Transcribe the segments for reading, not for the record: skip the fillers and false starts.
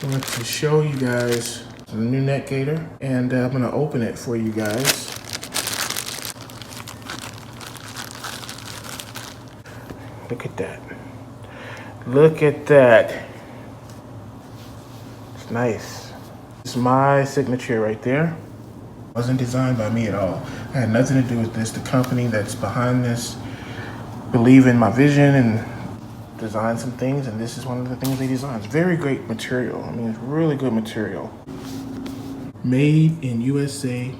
I want to show you guys the new neck gaiter, and I'm gonna open it for you guys. Look at that. Look at that. It's nice. It's my signature right there. It wasn't designed by me at all. I had nothing to do with this. The company that's behind this believe in my vision and design some things, and this is one of the things they designed. It's very great material. I mean, it's really good material. Made in USA.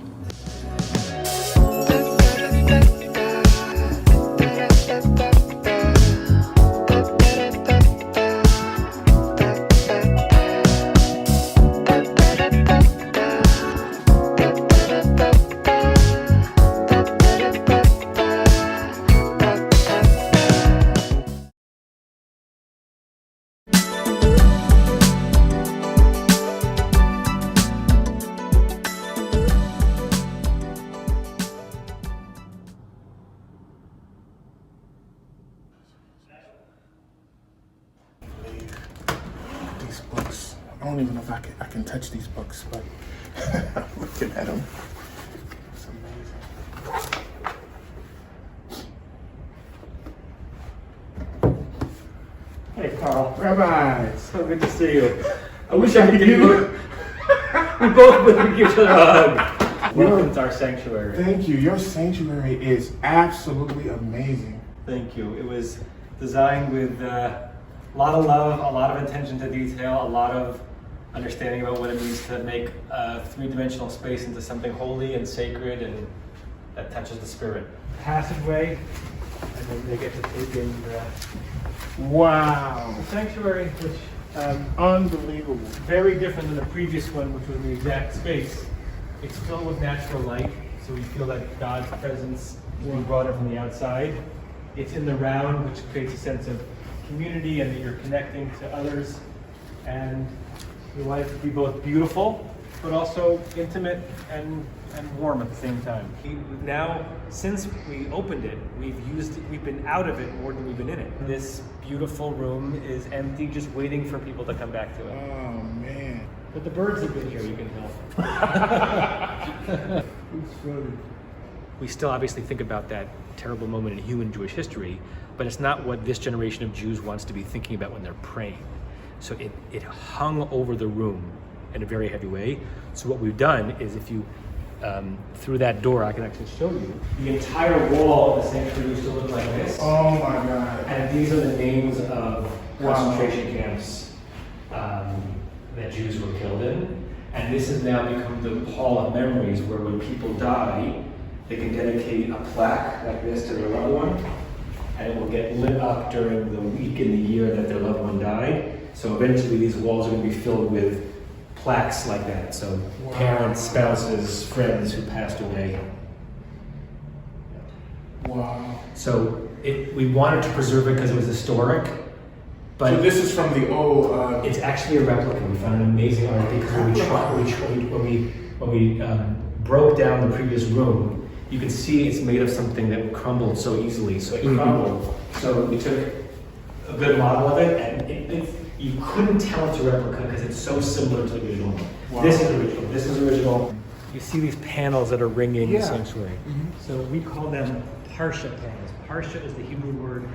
These books, I don't even know if I can touch these books, but I'm looking at them. It's amazing. Hey, Carl. Rabbi. So good to see you. I wish I could give you. We both would give each other a hug. Welcome to our sanctuary. Thank you. Your sanctuary is absolutely amazing. Thank you. It was designed with a lot of love, a lot of attention to detail, a lot of understanding about what it means to make a three-dimensional space into something holy and sacred and that touches the spirit. Passageway, and then they get to take in Wow. the sanctuary, which Unbelievable. very different than the previous one, which was the exact space. It's filled with natural light, so we feel that God's presence is being brought in from the outside. It's in the round, which creates a sense of community and that you're connecting to others. And we want it to be both beautiful, but also intimate and warm at the same time. Now, since we opened it, we've been out of it more than we've been in it. This beautiful room is empty, just waiting for people to come back to it. Oh, man. But the birds have been here, you can tell. We still obviously think about that terrible moment in human Jewish history, but it's not what this generation of Jews wants to be thinking about when they're praying. So it hung over the room in a very heavy way. So what we've done is if you, through that door, I can actually show you, the entire wall of the sanctuary used to look like this. Oh my God. And these are the names of concentration camps that Jews were killed in. And this has now become the hall of memories where when people die, they can dedicate a plaque like this to their loved one, and it will get lit up during the week in the year that their loved one died. So eventually these walls are going to be filled with plaques like that. So parents, spouses, friends who passed away. Wow. So we wanted to preserve it because it was historic. But So this is from the old. it's actually a replica. We found an amazing art because when we broke down the previous room, you could see it's made of something that crumbled so easily. So it crumbled. So we took a good model of it, and you couldn't tell it's a replica because it's so similar to the original. Wow. This is original. This is original. You see these panels that are ringing the sanctuary. So we call them parsha panels. Parsha is the Hebrew word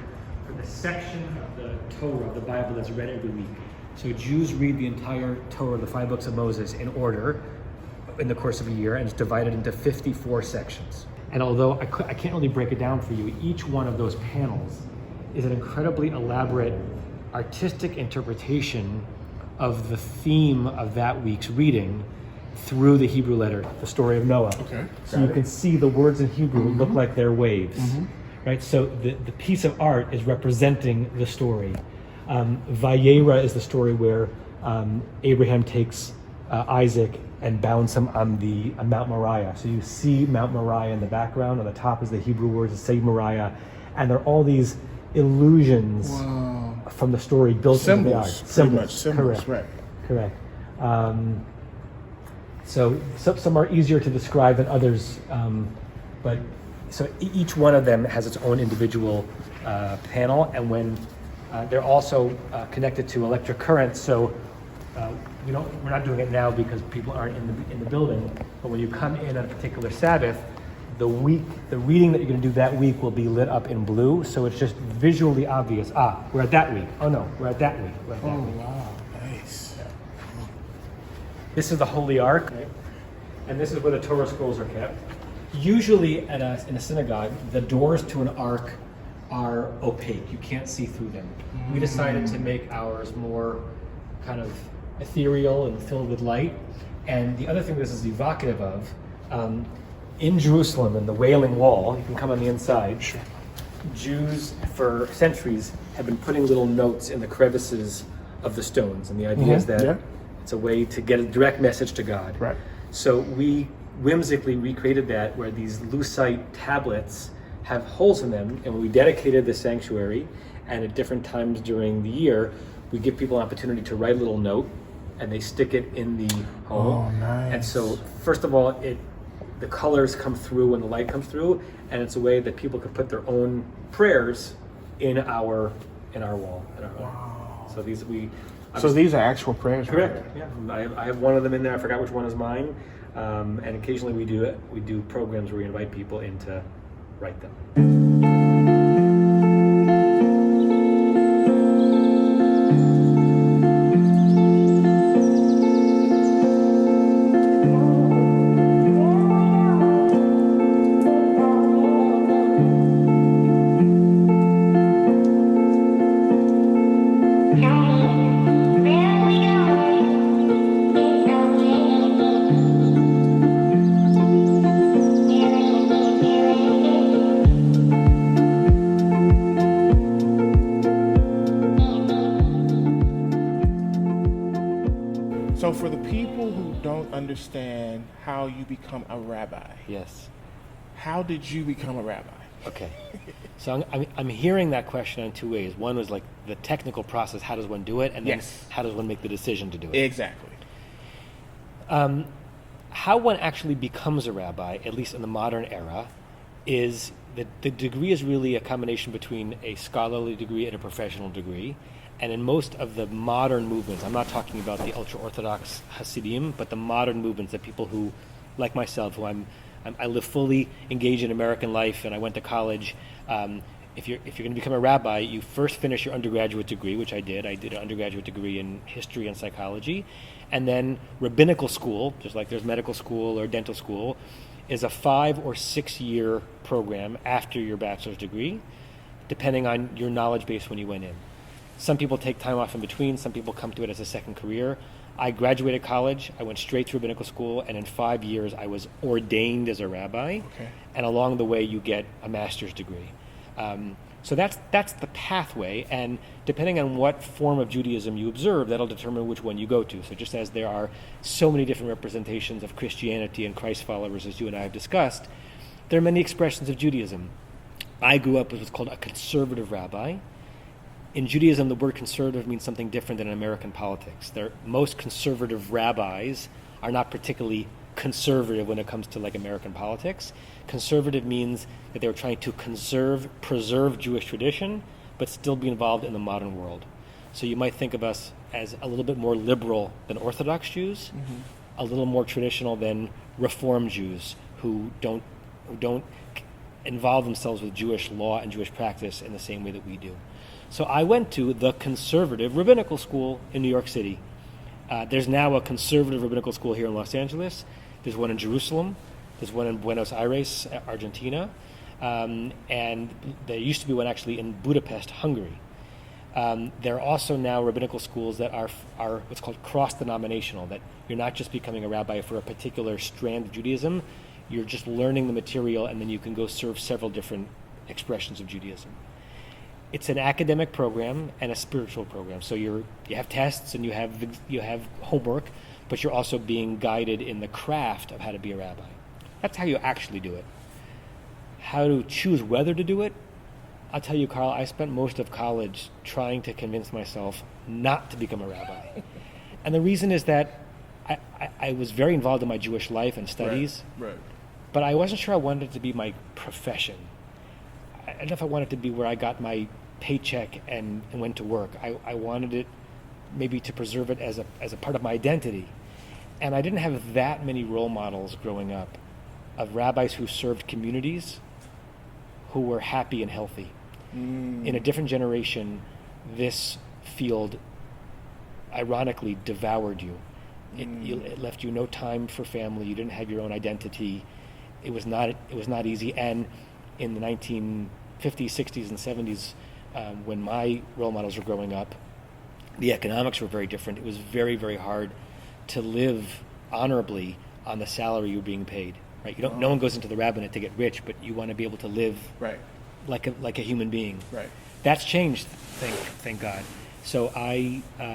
for the section of the Torah, of the Bible, that's read every week. So Jews read the entire Torah, the 5 books of Moses, in order in the course of a year, and it's divided into 54 sections. And although I can't really break it down for you, each one of those panels is an incredibly elaborate artistic interpretation of the theme of that week's reading through the Hebrew letter, the story of Noah. Okay. So you can see the words in Hebrew look like they're waves, right? So the piece of art is representing the story. Vayera is the story where Abraham takes Isaac and bounds him on Mount Moriah. So you see Mount Moriah in the background. On the top is the Hebrew words that say Moriah, and there are all these illusions from the story built into the art. Symbols, Correct. right. Correct. So some are easier to describe than others, but so each one of them has its own individual panel, and when they're also connected to electric current. So we're not doing it now because people aren't in the building, but when you come in on a particular Sabbath, the reading that you're going to do that week will be lit up in blue, so it's just visually obvious. We're at that week. Oh no, we're at that week. We're at that week. Wow, nice. Yeah. This is the Holy Ark, right? And this is where the Torah scrolls are kept. Usually in a synagogue, the doors to an ark are opaque. You can't see through them. We decided to make ours more kind of ethereal and filled with light. And the other thing this is evocative of, in Jerusalem, in the Wailing Wall, you can come on the inside, Jews for centuries have been putting little notes in the crevices of the stones. And the idea is that it's a way to get a direct message to God. Right. So we whimsically recreated that, where these lucite tablets have holes in them, and when we dedicated the sanctuary, and at different times during the year, we give people an opportunity to write a little note, and they stick it in the hole. Oh, nice. And so, first of all, the colors come through and the light comes through, and it's a way that people can put their own prayers in our wall. Wow. So these these are actual prayers. Correct. Yeah, I have one of them in there. I forgot which one is mine. And occasionally we do programs where we invite people in to write them. So for the people who don't understand how you become a rabbi, Yes. how did you become a rabbi? Okay. So I'm hearing that question in two ways. One was like the technical process, how does one do it? And then Yes. how does one make the decision to do it? Exactly. How one actually becomes a rabbi, at least in the modern era, is that the degree is really a combination between a scholarly degree and a professional degree. And in most of the modern movements, I'm not talking about the ultra-Orthodox Hasidim, but the modern movements, the people who, like myself, who I live fully engaged in American life and I went to college. If you're going to become a rabbi, you first finish your undergraduate degree, which I did. I did an undergraduate degree in history and psychology. And then rabbinical school, just like there's medical school or dental school, is a 5 or 6 year program after your bachelor's degree, depending on your knowledge base when you went in. Some people take time off in between. Some people come to it as a second career. I graduated college. I went straight through rabbinical school, and in 5 years, I was ordained as a rabbi. Okay. And along the way, you get a master's degree. So that's the pathway, and depending on what form of Judaism you observe, that'll determine which one you go to. So just as there are so many different representations of Christianity and Christ followers, as you and I have discussed, there are many expressions of Judaism. I grew up as what's called a conservative rabbi. In Judaism, the word conservative means something different than in American politics. Most conservative rabbis are not particularly conservative when it comes to like American politics. Conservative means that they were trying to preserve Jewish tradition, but still be involved in the modern world. So you might think of us as a little bit more liberal than Orthodox Jews, a little more traditional than Reform Jews who don't involve themselves with Jewish law and Jewish practice in the same way that we do. So I went to the conservative rabbinical school in New York City. There's now a conservative rabbinical school here in Los Angeles. There's one in Jerusalem. There's one in Buenos Aires, Argentina. And there used to be one actually in Budapest, Hungary. There are also now rabbinical schools that are what's called cross-denominational, that you're not just becoming a rabbi for a particular strand of Judaism, you're just learning the material, and then you can go serve several different expressions of Judaism. It's an academic program and a spiritual program. So you have tests and you have homework, but you're also being guided in the craft of how to be a rabbi. That's how you actually do it. How to choose whether to do it? I'll tell you, Carl, I spent most of college trying to convince myself not to become a rabbi. And the reason is that I was very involved in my Jewish life and studies, Right. but I wasn't sure I wanted it to be my profession. I don't know if I wanted it to be where I got my paycheck and went to work. I wanted it maybe to preserve it as a part of my identity. And I didn't have that many role models growing up of rabbis who served communities who were happy and healthy. In a different generation, this field ironically devoured you. It left you no time for family. You didn't have your own identity. It was not easy. And in the 1950s, 60s, and 70s, when my role models were growing up, the economics were very different. It was very, very hard to live honorably on the salary you're being paid. Right? No one goes into the rabbinate to get rich, but you want to be able to live like a human being. Right. That's changed, thank God. So I'm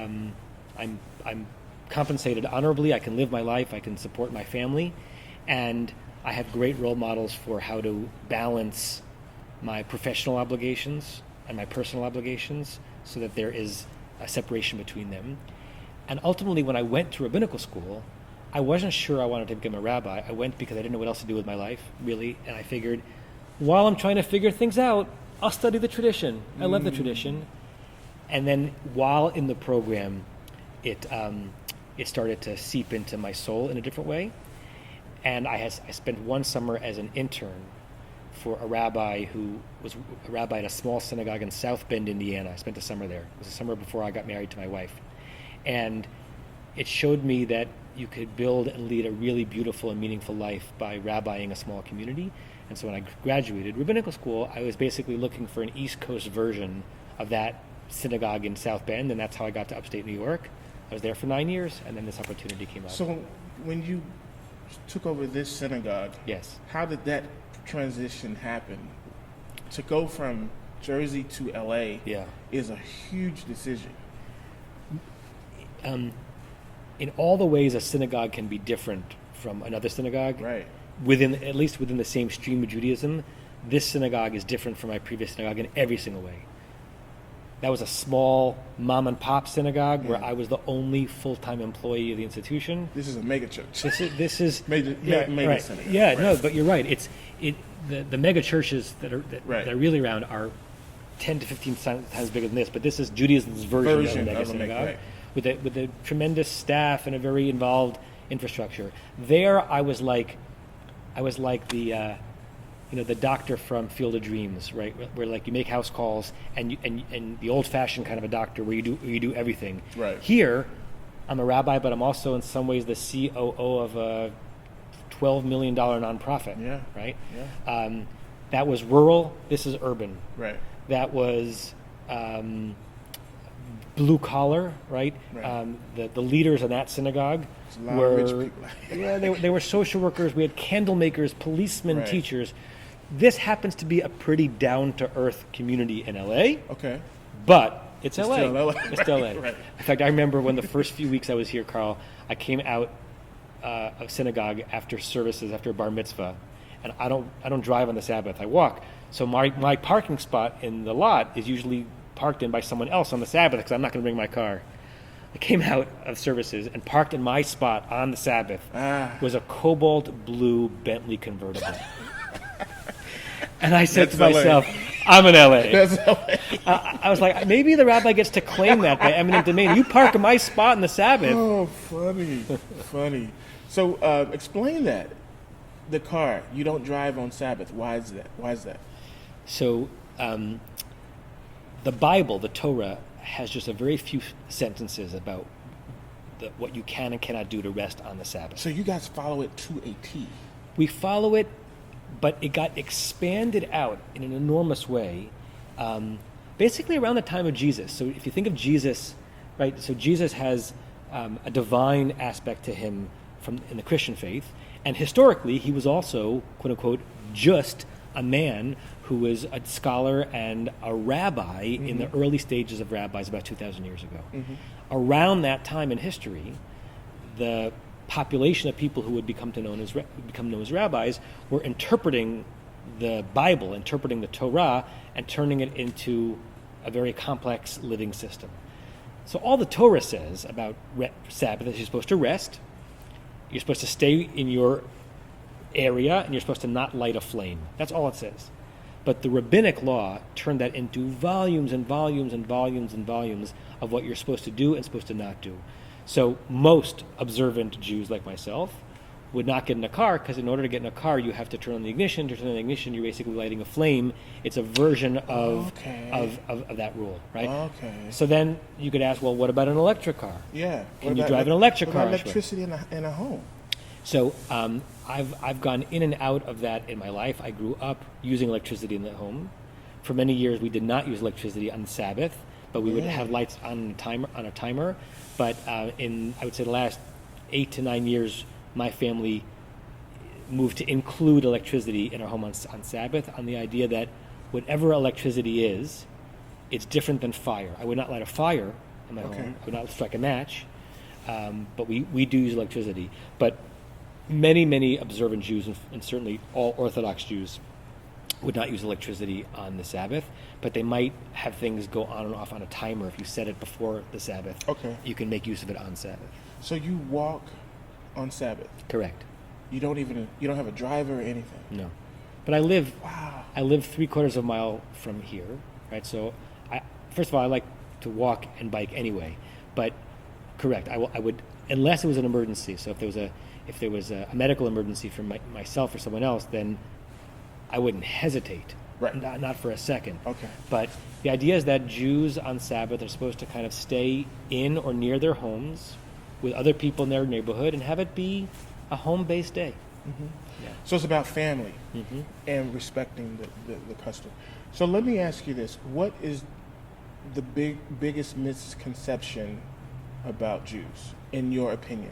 compensated honorably. I can live my life. I can support my family, and I have great role models for how to balance my professional obligations and my personal obligations, so that there is a separation between them. And ultimately, when I went to rabbinical school, I wasn't sure I wanted to become a rabbi. I went because I didn't know what else to do with my life, really, and I figured, while I'm trying to figure things out, I'll study the tradition. I love the tradition. And then while in the program, it started to seep into my soul in a different way. And I spent one summer as an intern for a rabbi who was a rabbi at a small synagogue in South Bend, Indiana. I spent a summer there. It was the summer before I got married to my wife. And it showed me that you could build and lead a really beautiful and meaningful life by rabbiing a small community. And so when I graduated rabbinical school, I was basically looking for an East Coast version of that synagogue in South Bend, and that's how I got to upstate New York. I was there for 9 years, and then this opportunity came up. So when you took over this synagogue, yes, how did that transition happen? To go from Jersey to LA is a huge decision. In all the ways a synagogue can be different from another synagogue, right, at least within the same stream of Judaism, this synagogue is different from my previous synagogue in every single way. That was a small mom and pop synagogue where I was the only full-time employee of the institution. This is a mega church. This is mega right. synagogue. Yeah, right. No, but you're right. The mega churches that are really around are 10 to 15 times bigger than this, but this is Judaism's version of a mega synagogue with a tremendous staff and a very involved infrastructure. There, I was like the the doctor from Field of Dreams, right? Where like you make house calls and the old-fashioned kind of a doctor where you do everything. Right. Here, I'm a rabbi, but I'm also in some ways the COO of a $12 million nonprofit. Yeah. Right. Yeah. That was rural. This is urban. Right. That was blue collar. Right. The leaders in that synagogue were rich people. They were social workers. We had candle makers, policemen, teachers. This happens to be a pretty down-to-earth community in LA. Okay. But it's LA. Still LA. It's still LA. Right. In fact, I remember when the first few weeks I was here, Carl, I came out of synagogue after services, after a bar mitzvah, and I don't drive on the Sabbath. I walk. So my parking spot in the lot is usually parked in by someone else on the Sabbath because I'm not going to bring my car. I came out of services and parked in my spot on the Sabbath. Was a cobalt blue Bentley convertible. And I said to myself, I'm in LA. That's LA. I was like, maybe the rabbi gets to claim that by eminent domain. You park in my spot in the Sabbath. Oh, funny. So explain that. The car, you don't drive on Sabbath. Why is that? So the Bible, the Torah, has just a very few sentences about what you can and cannot do to rest on the Sabbath. So you guys follow it to a T. We follow it, but it got expanded out in an enormous way, basically around the time of Jesus. So if you think of Jesus, right, so Jesus has a divine aspect to him in the Christian faith, and historically he was also, quote unquote, just a man who was a scholar and a rabbi in the early stages of rabbis about 2,000 years ago. Around that time in history, the population of people who would become known as rabbis were interpreting the Bible, interpreting the Torah, and turning it into a very complex living system. So all the Torah says about Sabbath is you're supposed to rest, you're supposed to stay in your area, and you're supposed to not light a flame. That's all it says. But the rabbinic law turned that into volumes and volumes and volumes and volumes of what you're supposed to do and supposed to not do. So most observant Jews like myself would not get in a car, because in order to get in a car, you have to turn on the ignition. To turn on the ignition, you're basically lighting a flame. It's a version of that rule, right? Okay. So then you could ask, well, what about an electric car? Yeah. Can you drive an electric car? What about electricity in a home? So I've gone in and out of that in my life. I grew up using electricity in the home. For many years, we did not use electricity on the Sabbath, but we would have lights on a timer. But in, I would say, the last 8 to 9 years, my family moved to include electricity in our home on Sabbath, on the idea that whatever electricity is, it's different than fire. I would not light a fire in my home. I would not strike a match. But we do use electricity. But many observant Jews, and certainly all Orthodox Jews, would not use electricity on the Sabbath, but they might have things go on and off on a timer. If you set it before the Sabbath, you can make use of it on Sabbath. So you walk on Sabbath? Correct. You don't have a driver or anything? No. But I live 3/4 of a mile from here, right? So first of all, I like to walk and bike anyway, but correct, I would, unless it was an emergency. So if there was a medical emergency for myself or someone else, then I wouldn't hesitate. Right. Not for a second. Okay. But the idea is that Jews on Sabbath are supposed to kind of stay in or near their homes with other people in their neighborhood and have it be a home-based day. Mm-hmm. Yeah. So it's about family and respecting the custom. So let me ask you this. What is the biggest misconception about Jews, in your opinion?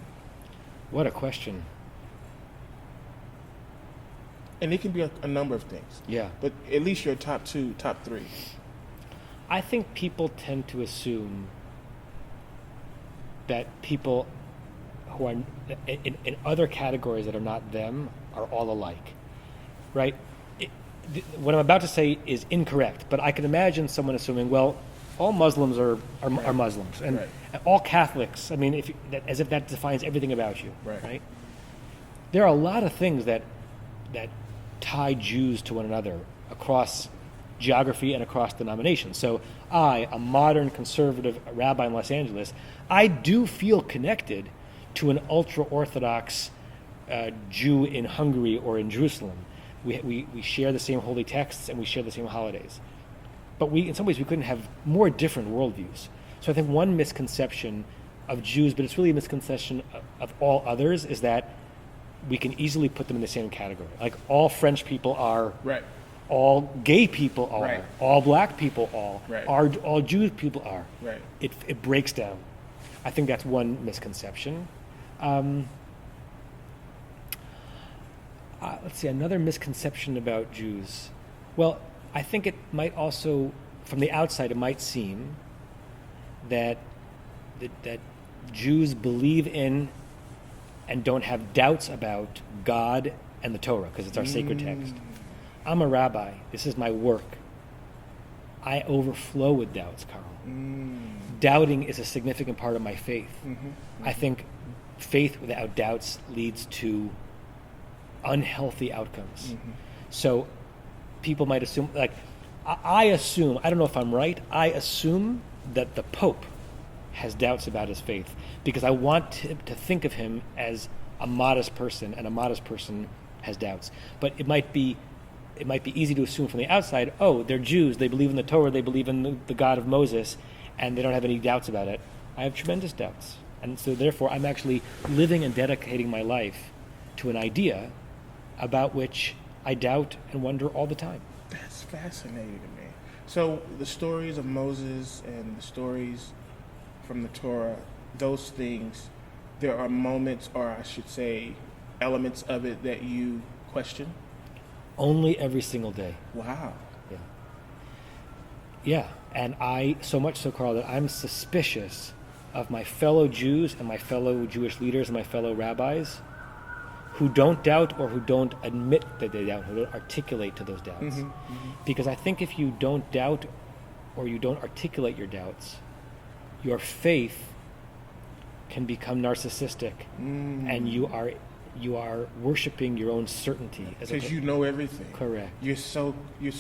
What a question. And it can be a number of things. Yeah. But at least your top 2, top 3. I think people tend to assume that people who are in other categories that are not them are all alike, right? What I'm about to say is incorrect, but I can imagine someone assuming, well, all Muslims are Muslims, and all Catholics, I mean, as if that defines everything about you, right? There are a lot of things that tie Jews to one another across geography and across denominations. So I, a modern conservative rabbi in Los Angeles, I do feel connected to an ultra-Orthodox Jew in Hungary or in Jerusalem. We share the same holy texts and we share the same holidays. But in some ways, we couldn't have more different worldviews. So I think one misconception of Jews, but it's really a misconception of all others, is that we can easily put them in the same category. Like all French people are, all gay people are, all black people are, all Jewish people are. It breaks down. I think that's one misconception. Let's see, another misconception about Jews. Well, I think it might also, from the outside, it might seem that Jews believe in and don't have doubts about God and the Torah, because it's our sacred text. I'm a rabbi. This is my work. I overflow with doubts, Carl. Doubting is a significant part of my faith. I think faith without doubts leads to unhealthy outcomes. So people might assume, like, I assume, I don't know if I'm right, I assume that the Pope has doubts about his faith, because I want to think of him as a modest person, and a modest person has doubts. But it might be easy to assume from the outside, oh, they're Jews, they believe in the Torah, they believe in the God of Moses, and they don't have any doubts about it. I have tremendous doubts. And so therefore, I'm actually living and dedicating my life to an idea about which I doubt and wonder all the time. That's fascinating to me. So the stories of Moses and the stories from the Torah, those things, there are moments, or I should say, elements of it that you question? Only every single day. Wow. Yeah, and so much so, Carl, that I'm suspicious of my fellow Jews and my fellow Jewish leaders and my fellow rabbis who don't doubt, or who don't admit that they doubt, who don't articulate to those doubts. Because I think if you don't doubt or you don't articulate your doubts, your faith can become narcissistic, and you are you are worshiping your own certainty. Because you know everything. Correct. You're so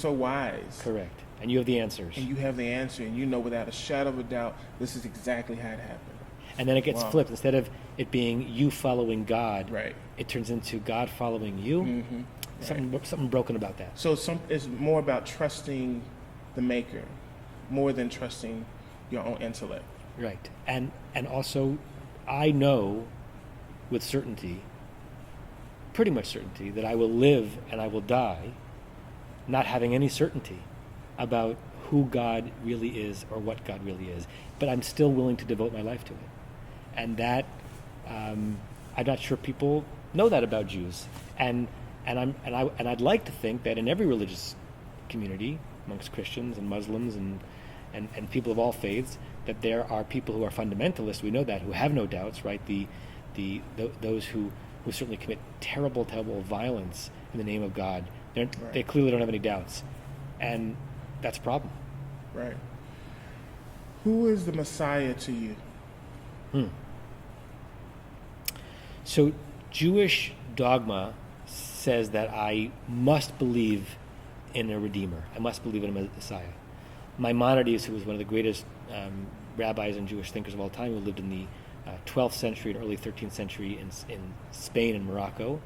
wise. Correct. And you have the answers. And you have the answer, and you know without a shadow of a doubt, this is exactly how it happened. And then it gets flipped. Instead of it being you following God, right, it turns into God following you. Mm-hmm. Right. Something broken about that. So it's more about trusting the Maker, more than trusting your own intellect. Right. And also, I know with certainty, pretty much certainty, that I will live and I will die not having any certainty about who God really is or what God really is. But I'm still willing to devote my life to it. And that, I'm not sure people know that about Jews. And I'd like to think that in every religious community, amongst Christians and Muslims and people of all faiths, that there are people who are fundamentalists. We know that, who have no doubts, right? Those who certainly commit terrible violence in the name of God. They clearly don't have any doubts, and that's a problem. Right. Who is the Messiah to you? So Jewish dogma says that I must believe in a Redeemer. I must believe in a Messiah. Maimonides, who was one of the greatest rabbis and Jewish thinkers of all time, who lived in the 12th century and early 13th century in Spain and Morocco,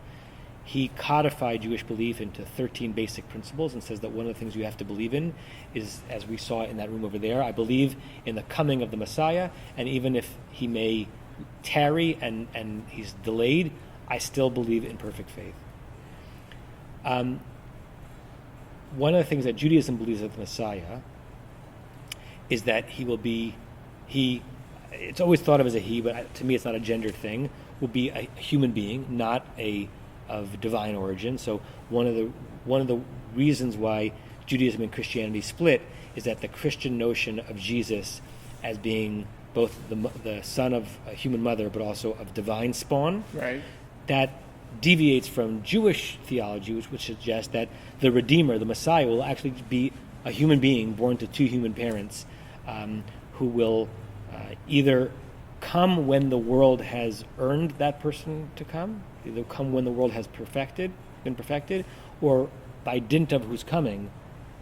he codified Jewish belief into 13 basic principles and says that one of the things you have to believe in is, as we saw in that room over there, I believe in the coming of the Messiah, and even if he may tarry and he's delayed, I still believe in perfect faith. One of the things that Judaism believes of the Messiah is that it's always thought of as a he, but to me it's not a gendered thing, will be a human being, not of divine origin. So one of the reasons why Judaism and Christianity split is that the Christian notion of Jesus as being both the son of a human mother but also of divine spawn, right, that deviates from Jewish theology, which suggests that the Redeemer, the Messiah, will actually be a human being born to two human parents, who will either come when the world has earned that person to come, either come when the world has been perfected, or by dint of whose coming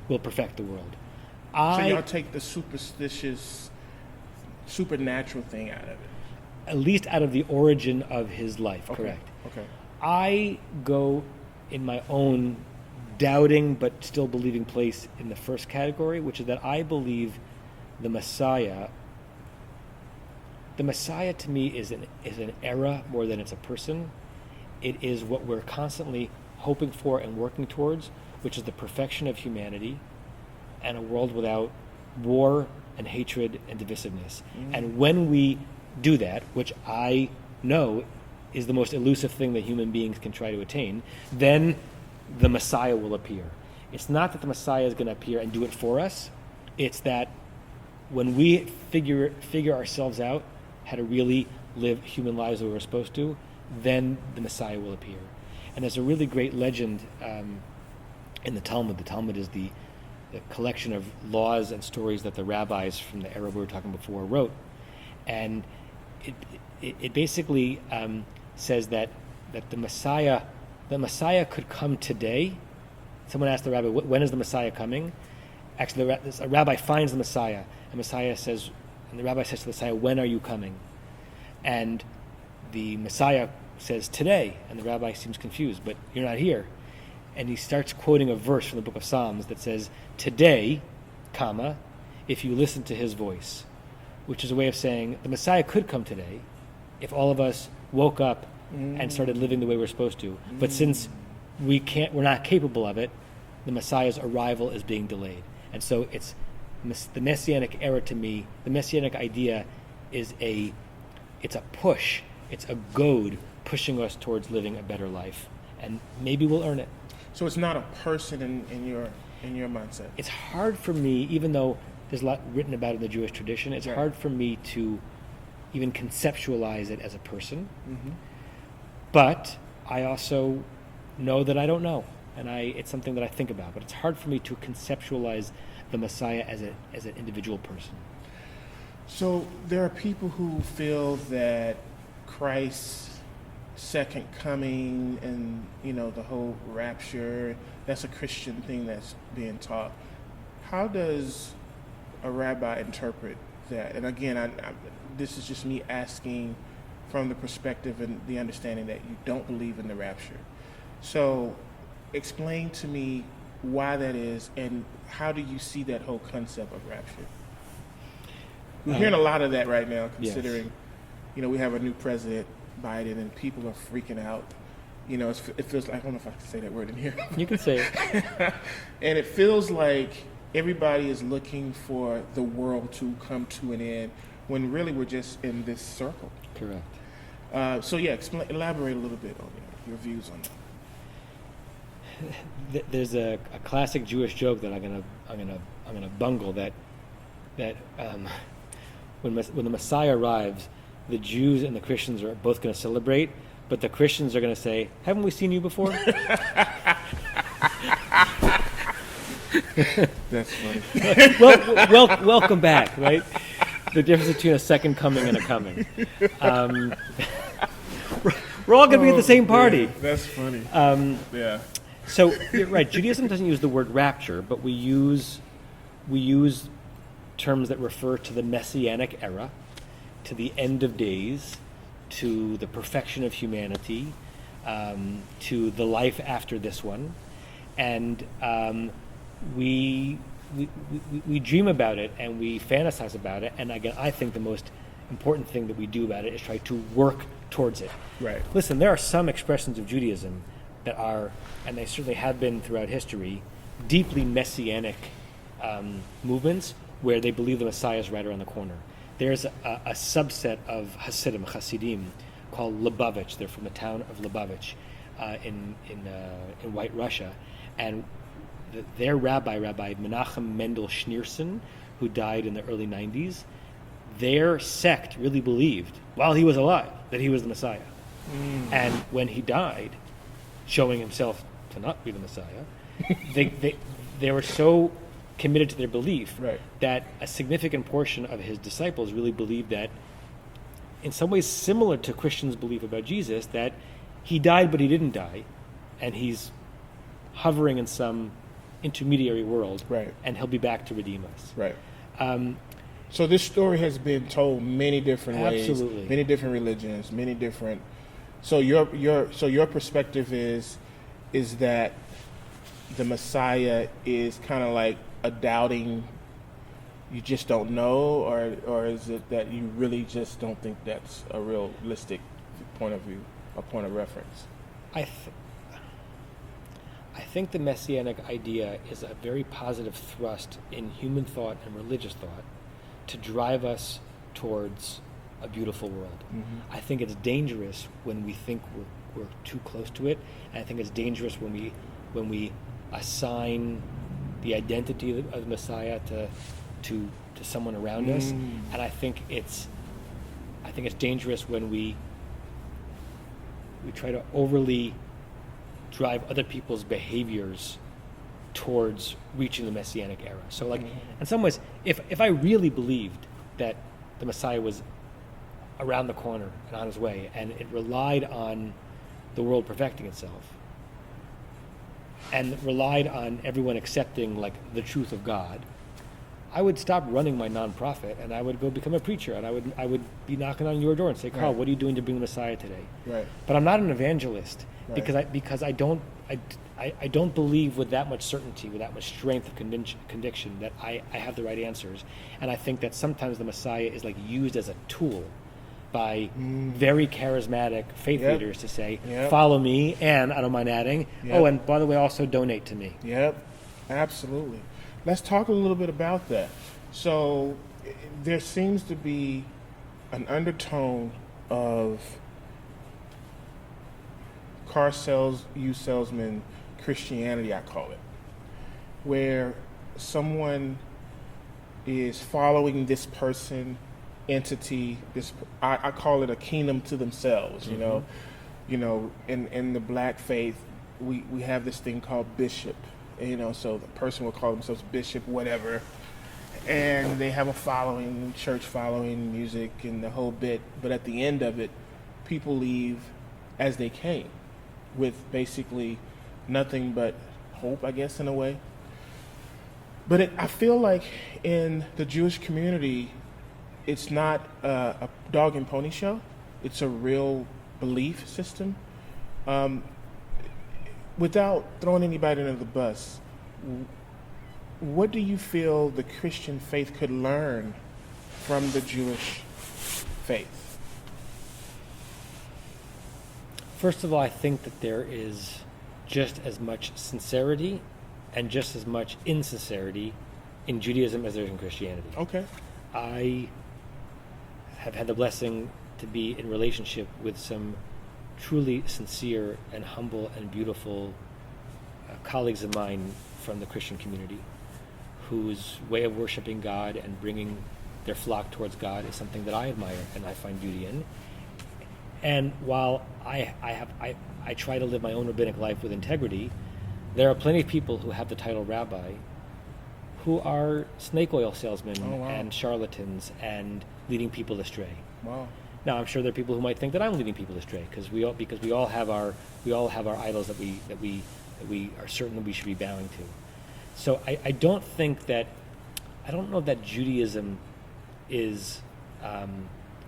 will perfect the world. So y'all take the superstitious, supernatural thing out of it? At least out of the origin of his life, okay. Correct. Okay. I go in my own doubting but still believing place in the first category, which is that I believe the Messiah to me is an era more than it's a person. It is what we're constantly hoping for and working towards, which is the perfection of humanity and a world without war and hatred and divisiveness. And when we do that, which I know is the most elusive thing that human beings can try to attain, then the Messiah will appear. It's not that the Messiah is going to appear and do it for us. It's that when we figure ourselves out how to really live human lives the way we're supposed to, then the Messiah will appear. And there's a really great legend in the Talmud. The Talmud is the collection of laws and stories that the rabbis from the era we were talking before wrote. And it basically says that the Messiah could come today. Someone asked the rabbi, when is the Messiah coming? Actually, a rabbi finds the Messiah, and the rabbi says to the Messiah, when are you coming? And the Messiah says, today. And the rabbi seems confused, but you're not here. And he starts quoting a verse from the book of Psalms that says, today, comma, if you listen to his voice, which is a way of saying the Messiah could come today if all of us woke up and started living the way we're supposed to. But since we're not capable of it, the Messiah's arrival is being delayed. And so it's the Messianic era to me, the Messianic idea it's a push, it's a goad pushing us towards living a better life. And maybe we'll earn it. So it's not a person in your mindset. It's hard for me, even though there's a lot written about it in the Jewish tradition, it's hard for me to even conceptualize it as a person. But I also know that I don't know, and it's something that I think about. But it's hard for me to conceptualize the Messiah as an individual person. So there are people who feel that Christ second coming and, the whole rapture. That's a Christian thing that's being taught. How does a rabbi interpret that? And again, this is just me asking from the perspective and the understanding that you don't believe in the rapture. So explain to me why that is, and how do you see that whole concept of rapture? We're hearing a lot of that right now, considering, yes. We have a new president, Biden, and people are freaking out. It feels like, I don't know if I can say that word in here. You can say it. And it feels like everybody is looking for the world to come to an end, when really we're just in this circle. Correct. So elaborate a little bit on your views on that. There's a classic Jewish joke that I'm gonna bungle that when the Messiah arrives, the Jews and the Christians are both going to celebrate, but the Christians are going to say, "Haven't we seen you before?" That's funny. Welcome back, right? The difference between a second coming and a coming. We're all going to be at the same party. Man, that's funny. Yeah. So you're right. Judaism doesn't use the word rapture, but we use terms that refer to the Messianic era, to the end of days, to the perfection of humanity, to the life after this one, and we dream about it and we fantasize about it. And again, I think the most important thing that we do about it is try to work towards it. Right. Listen, there are some expressions of Judaism that are, and they certainly have been throughout history, deeply messianic movements where they believe the Messiah is right around the corner. There's a subset of Hasidim called Lubavitch. They're from the town of Lubavitch in White Russia, and their Rabbi Menachem Mendel Schneerson, who died in the early 90s, their sect really believed, while he was alive, that he was the Messiah. And when he died, showing himself to not be the Messiah, they were so committed to their belief that a significant portion of his disciples really believed that, in some ways similar to Christians' belief about Jesus, that he died but he didn't die, and he's hovering in some intermediary world, and he'll be back to redeem us. Right. So this story has been told many different ways, Absolutely. many different religions, many different. So your perspective is that the Messiah is kind of like a doubting, you just don't know, or is it that you really just don't think that's a realistic point of view, a point of reference? I think the Messianic idea is a very positive thrust in human thought and religious thought to drive us towards a beautiful world. Mm-hmm. I think it's dangerous when we think we're too close to it, and I think it's dangerous when we assign the identity of the Messiah to someone around us, and I think it's dangerous when we try to overly drive other people's behaviors towards reaching the Messianic era. So, in some ways, if I really believed that the Messiah was around the corner and on his way, and it relied on the world perfecting itself, and relied on everyone accepting the truth of God, I would stop running my nonprofit and I would go become a preacher, and I would be knocking on your door and say, Carl, what are you doing to bring the Messiah today? Right. But I'm not an evangelist because I don't believe with that much certainty, with that much strength of conviction that I have the right answers. And I think that sometimes the Messiah is used as a tool by very charismatic faith leaders to say, follow me, and I don't mind adding, and by the way, also donate to me. Yep, absolutely. Let's talk a little bit about that. So there seems to be an undertone of car used salesman Christianity, I call it, where someone is following this person, entity, I call it a kingdom to themselves. You know, in the black faith, we have this thing called bishop. So the person will call themselves bishop, whatever, and they have a following, church following, music, and the whole bit. But at the end of it, people leave, as they came, with basically nothing but hope, I guess, in a way. But I feel like in the Jewish community, it's not a dog and pony show. It's a real belief system. Without throwing anybody under the bus, what do you feel the Christian faith could learn from the Jewish faith? First of all, I think that there is just as much sincerity and just as much insincerity in Judaism as there is in Christianity. Okay. I have had the blessing to be in relationship with some truly sincere and humble and beautiful colleagues of mine from the Christian community, whose way of worshiping God and bringing their flock towards God is something that I admire and I find beauty in. And while I try to live my own rabbinic life with integrity, there are plenty of people who have the title rabbi who are snake oil salesmen and charlatans and leading people astray. Wow. Now, I'm sure there are people who might think that I'm leading people astray because we all have our idols that we are certain that we should be bowing to. So I don't know that Judaism is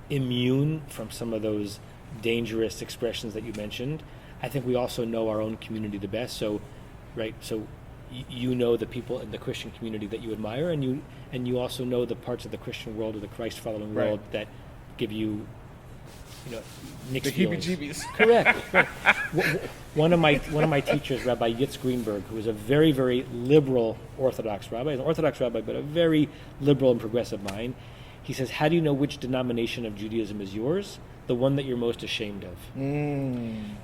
immune from some of those dangerous expressions that you mentioned. I think we also know our own community the best. So you know the people in the Christian community that you admire, and you also know the parts of the Christian world or the Christ-following world that give you mixed feelings. The heebie-jeebies. Correct. One of my teachers, Rabbi Yitz Greenberg, who is a very, very liberal Orthodox rabbi, an Orthodox rabbi, but a very liberal and progressive mind, he says, how do you know which denomination of Judaism is yours? The one that you're most ashamed of.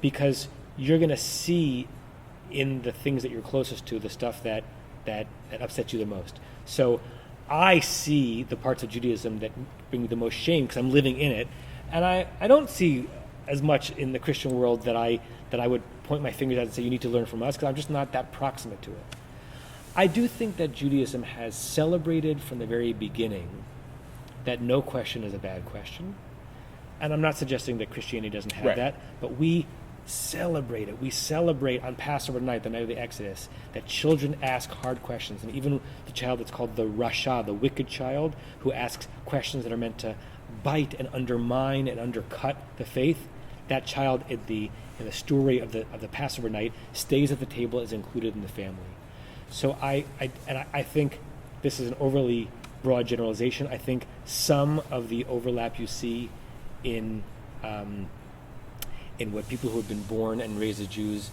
Because you're going to see in the things that you're closest to the stuff that upsets you the most. So I see the parts of Judaism that bring me the most shame because I'm living in it, and I don't see as much in the Christian world that I would point my fingers at and say you need to learn from us, because I'm just not that proximate to it. I do think that Judaism has celebrated from the very beginning that no question is a bad question. And I'm not suggesting that Christianity doesn't have that, but we celebrate it. We celebrate on Passover night, the night of the Exodus, that children ask hard questions. And even the child that's called the Rasha, the wicked child, who asks questions that are meant to bite and undermine and undercut the faith, that child in the story of the Passover night stays at the table, is included in the family. So I think this is an overly broad generalization. I think some of the overlap you see in what people who have been born and raised as Jews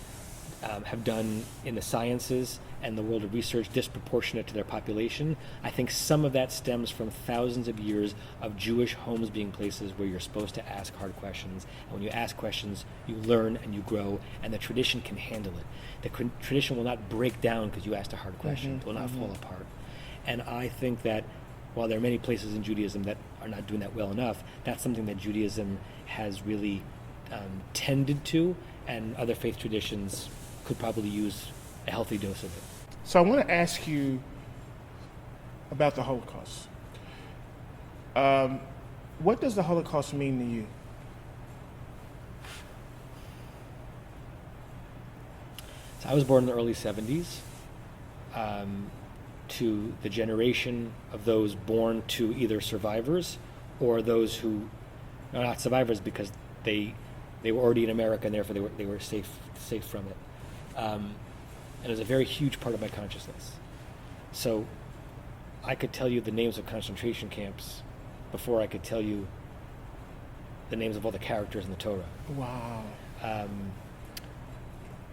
have done in the sciences and the world of research disproportionate to their population. I think some of that stems from thousands of years of Jewish homes being places where you're supposed to ask hard questions. And when you ask questions, you learn and you grow, and the tradition can handle it. The tradition will not break down because you asked a hard question. It will not fall apart. And I think that while there are many places in Judaism that are not doing that well enough, that's something that Judaism has really tended to, and other faith traditions could probably use a healthy dose of it. So I want to ask you about the Holocaust. What does the Holocaust mean to you? So I was born in the early 70s. To the generation of those born to either survivors or those who are not survivors because they were already in America and therefore they were safe from it. And it was a very huge part of my consciousness. So I could tell you the names of concentration camps before I could tell you the names of all the characters in the Torah. Wow.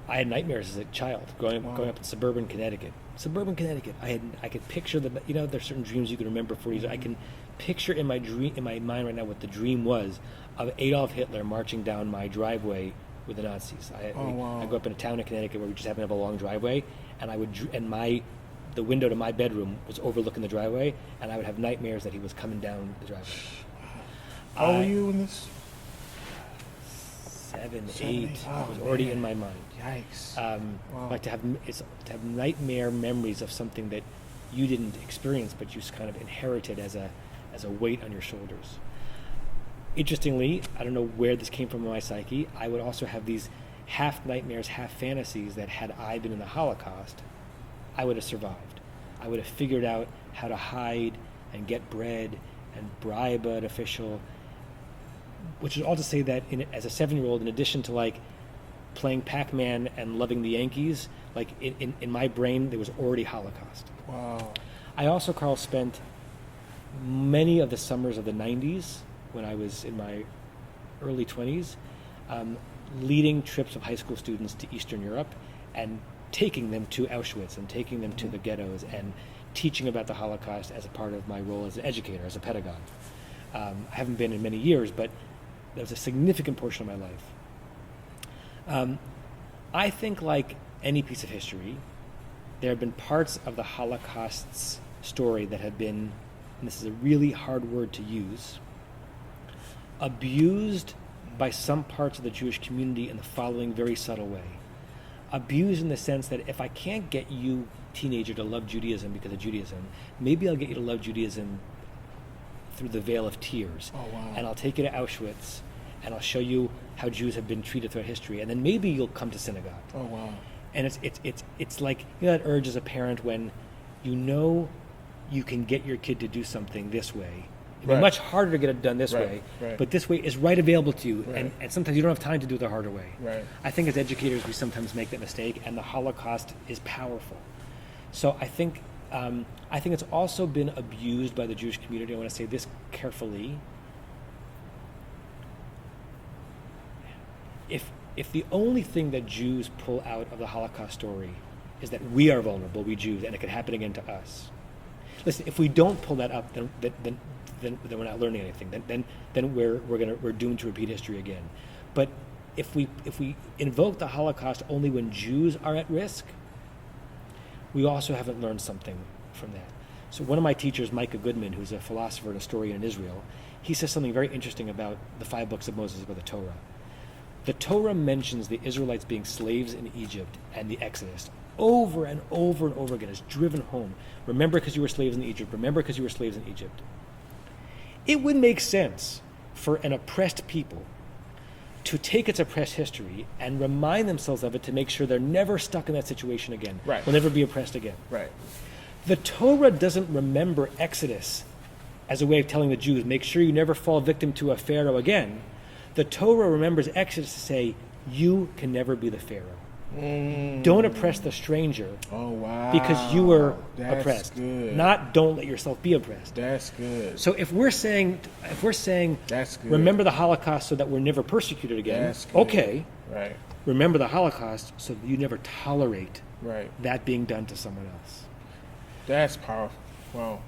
I had nightmares as a child growing up in suburban Connecticut. I could picture there's certain dreams you can remember for years. I can picture in my mind right now what the dream was of Adolf Hitler marching down my driveway with the Nazis. I grew up in a town in Connecticut where we just happened to have a long driveway, and the window to my bedroom was overlooking the driveway, and I would have nightmares that he was coming down the driveway. How old were you in this? 7, 8. It was already in my mind. Yikes. Like to have nightmare memories of something that you didn't experience, but you kind of inherited as a weight on your shoulders. Interestingly, I don't know where this came from in my psyche, I would also have these half nightmares, half fantasies that had I been in the Holocaust, I would have survived. I would have figured out how to hide and get bread and bribe an official, which is all to say that as a 7-year-old, in addition to like playing Pac-Man and loving the Yankees, like in my brain, there was already Holocaust. Wow. I also, Carl, spent many of the summers of the 90s, when I was in my early 20s, leading trips of high school students to Eastern Europe and taking them to Auschwitz and taking them to the ghettos and teaching about the Holocaust as a part of my role as an educator, as a pedagogue. I haven't been in many years, but that was a significant portion of my life. I think, like any piece of history, there have been parts of the Holocaust's story that have been, and this is a really hard word to use, abused by some parts of the Jewish community in the following very subtle way. Abused in the sense that if I can't get you, teenager, to love Judaism because of Judaism, maybe I'll get you to love Judaism through the veil of tears. Oh, wow. And I'll take you to Auschwitz, and I'll show you how Jews have been treated throughout history, and then maybe you'll come to synagogue. Oh, wow. And it's like, you know, that urge as a parent when you know you can get your kid to do something this way. It'd be Right. much harder to get it done this Right, way, right. but this way is right available to you, Right. and sometimes you don't have time to do it the harder way. Right. I think as educators we sometimes make that mistake, and the Holocaust is powerful. So I think it's also been abused by the Jewish community. I want to say this carefully. If the only thing that Jews pull out of the Holocaust story is that we are vulnerable, we Jews, and it could happen again to us. Listen, if we don't pull that up, then we're not learning anything. Then we're doomed to repeat history again. But if we invoke the Holocaust only when Jews are at risk, we also haven't learned something from that. So one of my teachers, Micah Goodman, who's a philosopher and historian in Israel, he says something very interesting about the 5 books of Moses, about the Torah. The Torah mentions the Israelites being slaves in Egypt and the Exodus over and over and over again. It's driven home. Remember, because you were slaves in Egypt. Remember, because you were slaves in Egypt. It would make sense for an oppressed people to take its oppressed history and remind themselves of it to make sure they're never stuck in that situation again. Right. Will never be oppressed again. Right. The Torah doesn't remember Exodus as a way of telling the Jews, make sure you never fall victim to a Pharaoh again. The Torah remembers Exodus to say, you can never be the Pharaoh. Don't oppress the stranger. Oh, wow. Because you were That's oppressed. good. Not don't let yourself be oppressed. That's good. So if we're saying That's good. remember the Holocaust so that we're never persecuted again, That's good. okay. Right. Remember the Holocaust so that you never tolerate Right. that being done to someone else. That's powerful. Wow.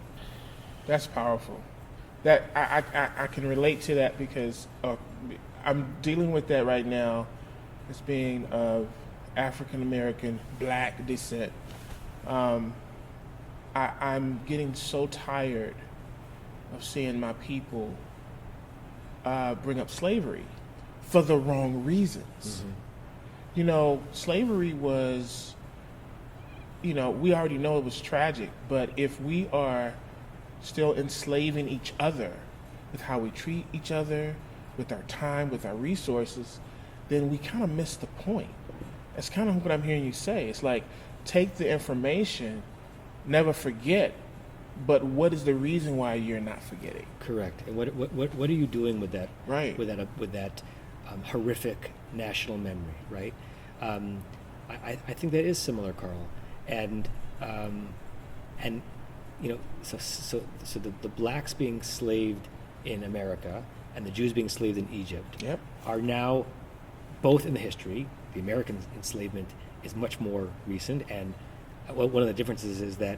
That's powerful. That I can relate to that because I'm dealing with that right now as being of African American black descent. I'm getting so tired of seeing my people bring up slavery for the wrong reasons. Mm-hmm. You know, slavery was, you know, we already know it was tragic, but if we are still enslaving each other with how we treat each other, with our time, with our resources, then we kind of miss the point. That's kind of what I'm hearing you say. It's like, take the information, never forget, but what is the reason why you're not forgetting? Correct. And what are you doing with that? Right. With that horrific national memory, right? I think that is similar, Carl. And you know, so the blacks being slaved in America and the Jews being enslaved in Egypt Yep. are now both in the history. The American enslavement is much more recent, and one of the differences is that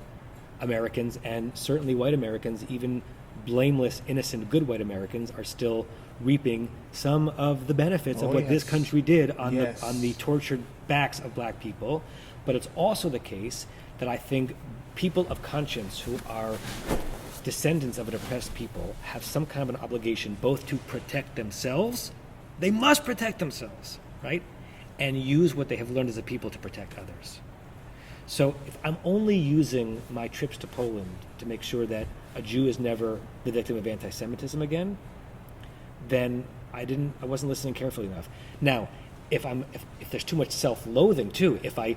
Americans, and certainly white Americans, even blameless, innocent, good white Americans, are still reaping some of the benefits of what this country did on the tortured backs of black people. But it's also the case that I think people of conscience who are descendants of an oppressed people have some kind of an obligation both to protect themselves, they must protect themselves, right? And use what they have learned as a people to protect others. So if I'm only using my trips to Poland to make sure that a Jew is never the victim of anti-Semitism again, then I wasn't listening carefully enough. Now, if there's too much self-loathing too, if I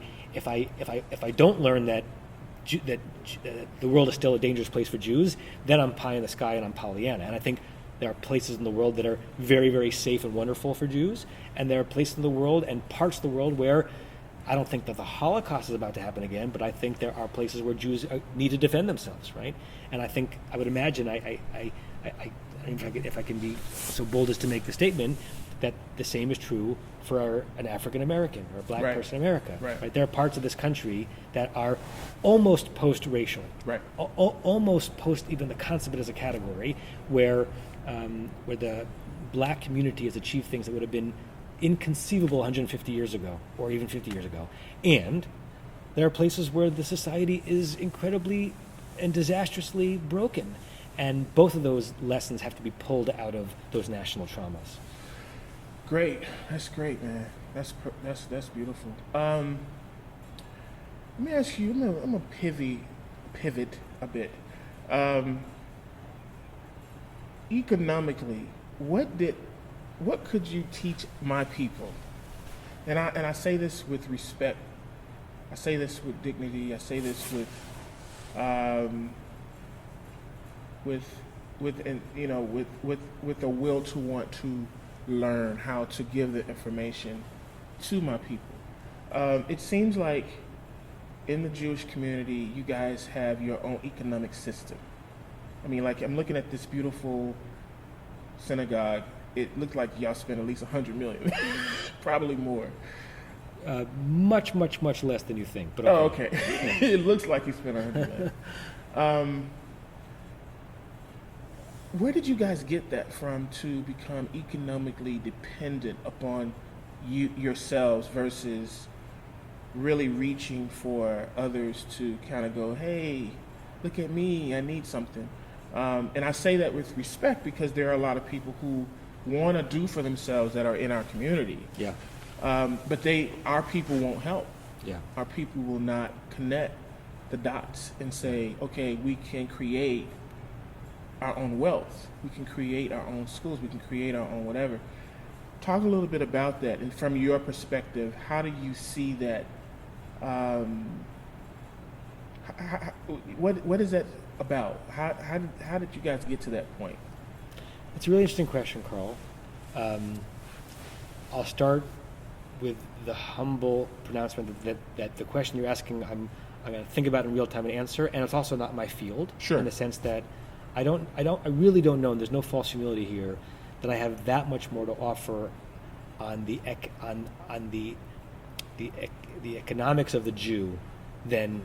don't learn that the world is still a dangerous place for Jews, then I'm pie in the sky and I'm Pollyanna. And I think there are places in the world that are very, very safe and wonderful for Jews, and there are places in the world and parts of the world where I don't think that the Holocaust is about to happen again, but I think there are places where Jews need to defend themselves, right? And I think I would imagine if I can be so bold as to make the statement that the same is true for an African American or a black person in America. Right? There are parts of this country that are almost post-racial, almost post even the concept as a category, where the black community has achieved things that would have been inconceivable 150 years ago or even 50 years ago. And there are places where the society is incredibly and disastrously broken. And both of those lessons have to be pulled out of those national traumas. Great. That's great, man. That's beautiful. Let me ask you, I'm gonna pivot a bit. Economically, what could you teach my people? And I say this with respect. I say this with dignity. I say this with a will to want to learn how to give the information to my people. It seems like in the Jewish community, you guys have your own economic system. I mean, like, I'm looking at this beautiful synagogue. It looked like y'all spent at least $100 million, probably more. Much less than you think. But okay. Oh, okay. It looks like you spent $100 million. Where did you guys get that from to become economically dependent upon yourselves versus really reaching for others to kind of go, hey, look at me, I need something. And I say that with respect because there are a lot of people who want to do for themselves that are in our community. Yeah. But our people won't help. Yeah. Our people will not connect the dots and say, okay, we can create our own wealth. We can create our own schools. We can create our own whatever. Talk a little bit about that. And from your perspective, how do you see that? What is that about? How did you guys get to that point? It's a really interesting question, Carl. I'll start with the humble pronouncement that the question you're asking, I'm going to think about in real time and answer, and it's also not my field. Sure. In the sense that I really don't know, and there's no false humility here, that I have that much more to offer on the economics of the Jew than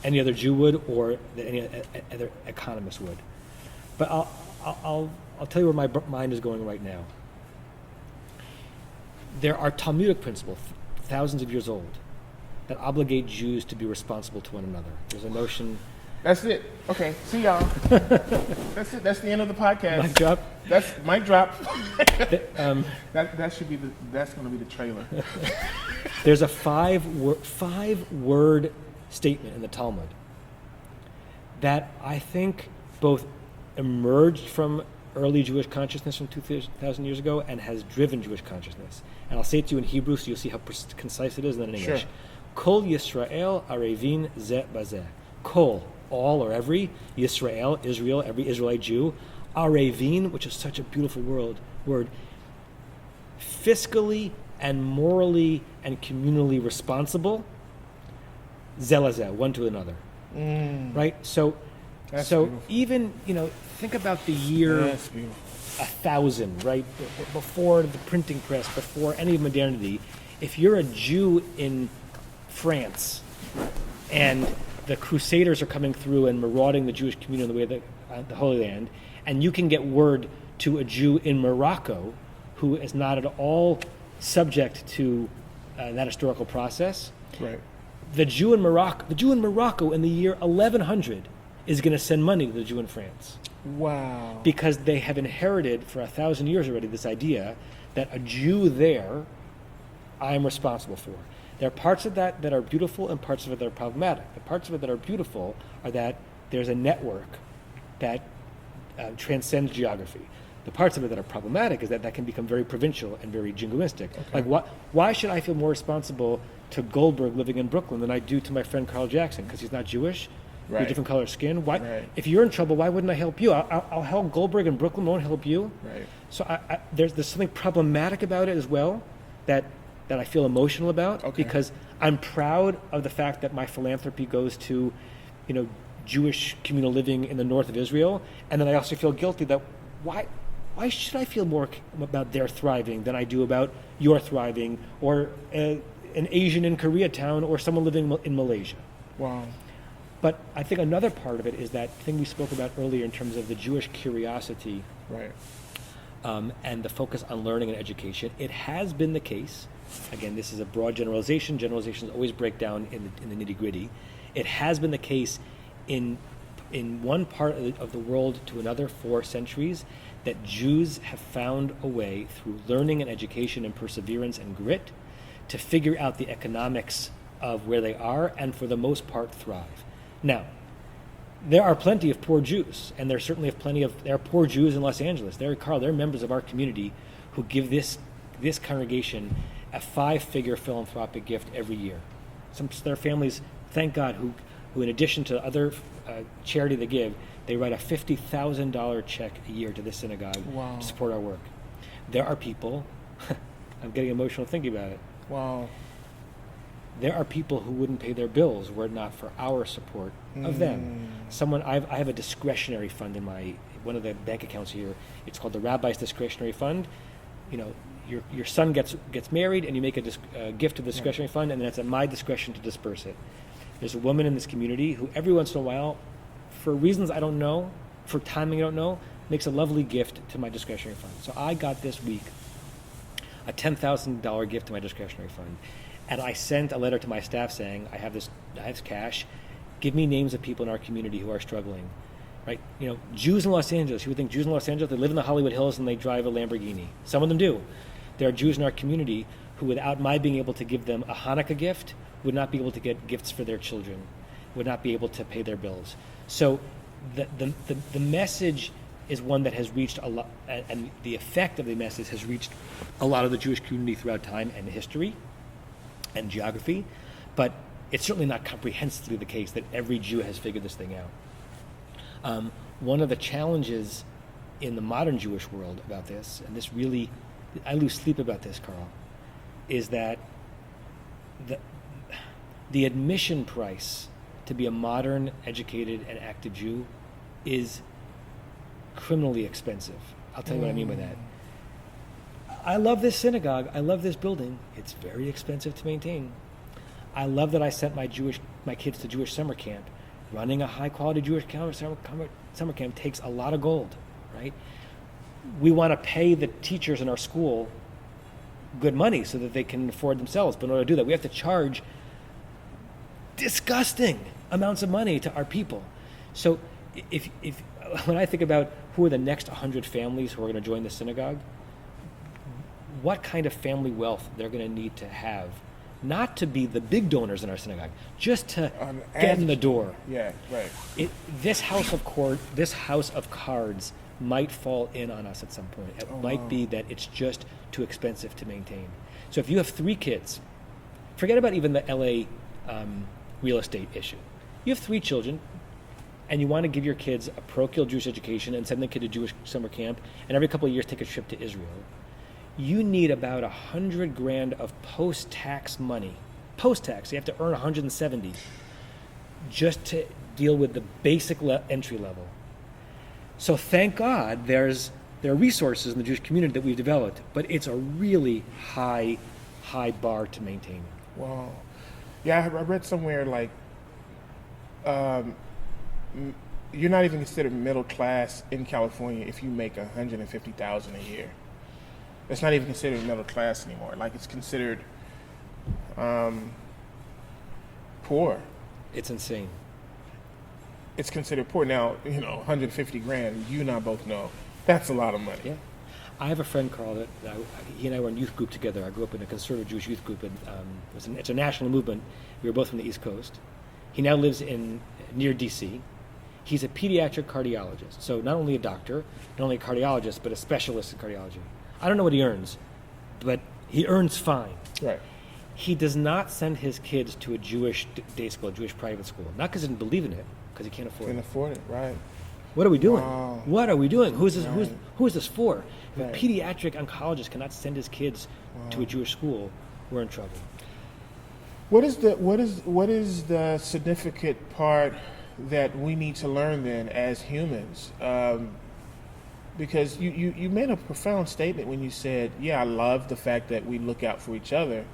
any other Jew would or that any other economist would. But I'll tell you where my mind is going right now. There are Talmudic principles, thousands of years old, that obligate Jews to be responsible to one another. There's a notion. That's it. Okay, see y'all. That's it. That's the end of the podcast. Mic drop. That's mic drop. That's going to be the trailer. There's a five-word statement in the Talmud that I think both emerged from early Jewish consciousness from 2,000 years ago and has driven Jewish consciousness. And I'll say it to you in Hebrew so you'll see how concise it is, and then in English. Sure. Kol Yisrael arevin ze bazeh. Kol, all or every, Yisrael, Israel, every Israelite Jew, arevin, which is such a beautiful word, fiscally and morally and communally responsible, zelazeh, one to another. Right? So beautiful. Even, think about the year 1000, right? Before the printing press, before any modernity. If you're a Jew in France and the Crusaders are coming through and marauding the Jewish community in the way of the Holy Land, and you can get word to a Jew in Morocco who is not at all subject to that historical process. Right. The Jew in Morocco in the year 1100 is going to send money to the Jew in France. Wow. Because they have inherited for 1,000 years already this idea that a Jew there, I am responsible for. There are parts of that are beautiful and parts of it that are problematic. The parts of it that are beautiful are that there's a network that transcends geography. The parts of it that are problematic is that that can become very provincial and very jingoistic. Like, why should I feel more responsible to Goldberg living in Brooklyn than I do to my friend Carl Jackson? Because he's not Jewish, you have different color skin. Why? Right. If you're in trouble, why wouldn't I help you? I'll help Goldberg in Brooklyn, won't help you. Right. So there's something problematic about it as well that I feel emotional about, because I'm proud of the fact that my philanthropy goes to, Jewish communal living in the north of Israel, and then I also feel guilty that why should I feel more about their thriving than I do about your thriving, or an Asian in Koreatown, or someone living in Malaysia? Wow. But I think another part of it is that thing we spoke about earlier in terms of the Jewish curiosity, Right. and the focus on learning and education. It has been the case. Again, this is a broad generalization. Generalizations always break down in the nitty-gritty. It has been the case in one part of the world to another for centuries that Jews have found a way through learning and education and perseverance and grit to figure out the economics of where they are, and for the most part thrive. Now, there are plenty of poor Jews, and there are poor Jews in Los Angeles. There are members of our community who give this congregation a 5-figure philanthropic gift every year. There are families, thank God, who in addition to other charity they give, they write a $50,000 check a year to this synagogue to support our work. There are people, I'm getting emotional thinking about it. Wow. There are people who wouldn't pay their bills were it not for our support of them. I have a discretionary fund in one of the bank accounts here. It's called the Rabbi's discretionary fund. Your son gets married, and you make a gift to the discretionary fund, and then it's at my discretion to disperse it. There's a woman in this community who every once in a while, for reasons I don't know, for timing I don't know, makes a lovely gift to my discretionary fund. So I got this week a $10,000 gift to my discretionary fund. And I sent a letter to my staff saying, I have cash. Give me names of people in our community who are struggling. Right? Jews in Los Angeles. You would think Jews in Los Angeles, they live in the Hollywood Hills and they drive a Lamborghini. Some of them do. There are Jews in our community who, without my being able to give them a Hanukkah gift, would not be able to get gifts for their children, would not be able to pay their bills. So the message is one that has reached a lot, and the effect of the message has reached a lot of the Jewish community throughout time and history and geography, but it's certainly not comprehensively the case that every Jew has figured this thing out. One of the challenges in the modern Jewish world about this, and this really, I lose sleep about this, Carl, is that the admission price to be a modern, educated, and active Jew is criminally expensive. I'll tell you what I mean by that. I love this synagogue. I love this building. It's very expensive to maintain. I love that I sent my kids to Jewish summer camp. Running a high-quality Jewish summer camp takes a lot of gold, right? We want to pay the teachers in our school good money so that they can afford themselves. But in order to do that, we have to charge disgusting amounts of money to our people. So if when I think about who are the next 100 families who are going to join the synagogue, what kind of family wealth they're going to need to have, not to be the big donors in our synagogue, just to get in the door. Yeah, right. This house of cards might fall in on us at some point. It might be that it's just too expensive to maintain. So if you have 3 kids, forget about even the LA real estate issue. You have 3 children, and you want to give your kids a parochial Jewish education and send them to Jewish summer camp, and every couple of years take a trip to Israel. You need about $100,000 of post-tax money. Post-tax, you have to earn 170 just to deal with the basic entry level. So thank God there are resources in the Jewish community that we've developed, but it's a really high bar to maintain. Wow. Yeah, I read somewhere like you're not even considered middle class in California if you make $150,000 a year. It's not even considered middle class anymore. Like, it's considered poor. It's insane. It's considered poor. Now, $150,000, you and I both know that's a lot of money. Yeah. I have a friend, Carl, that he and I were in youth group together. I grew up in a conservative Jewish youth group, and it's a national movement. We were both from the East Coast. He now lives near D.C. He's a pediatric cardiologist, so not only a doctor, not only a cardiologist, but a specialist in cardiology. I don't know what he earns, but he earns fine. Right. He does not send his kids to a Jewish day school, a Jewish private school. Not because he doesn't believe in it, because he can't afford Can it. afford it, right. What are we doing? Wow. What are we doing? Who is this? Right. Who is this for? If Right. a pediatric oncologist cannot send his kids to a Jewish school, we're in trouble. What is the significant part that we need to learn then as humans? Because you made a profound statement when you said, yeah, I love the fact that we look out for each other,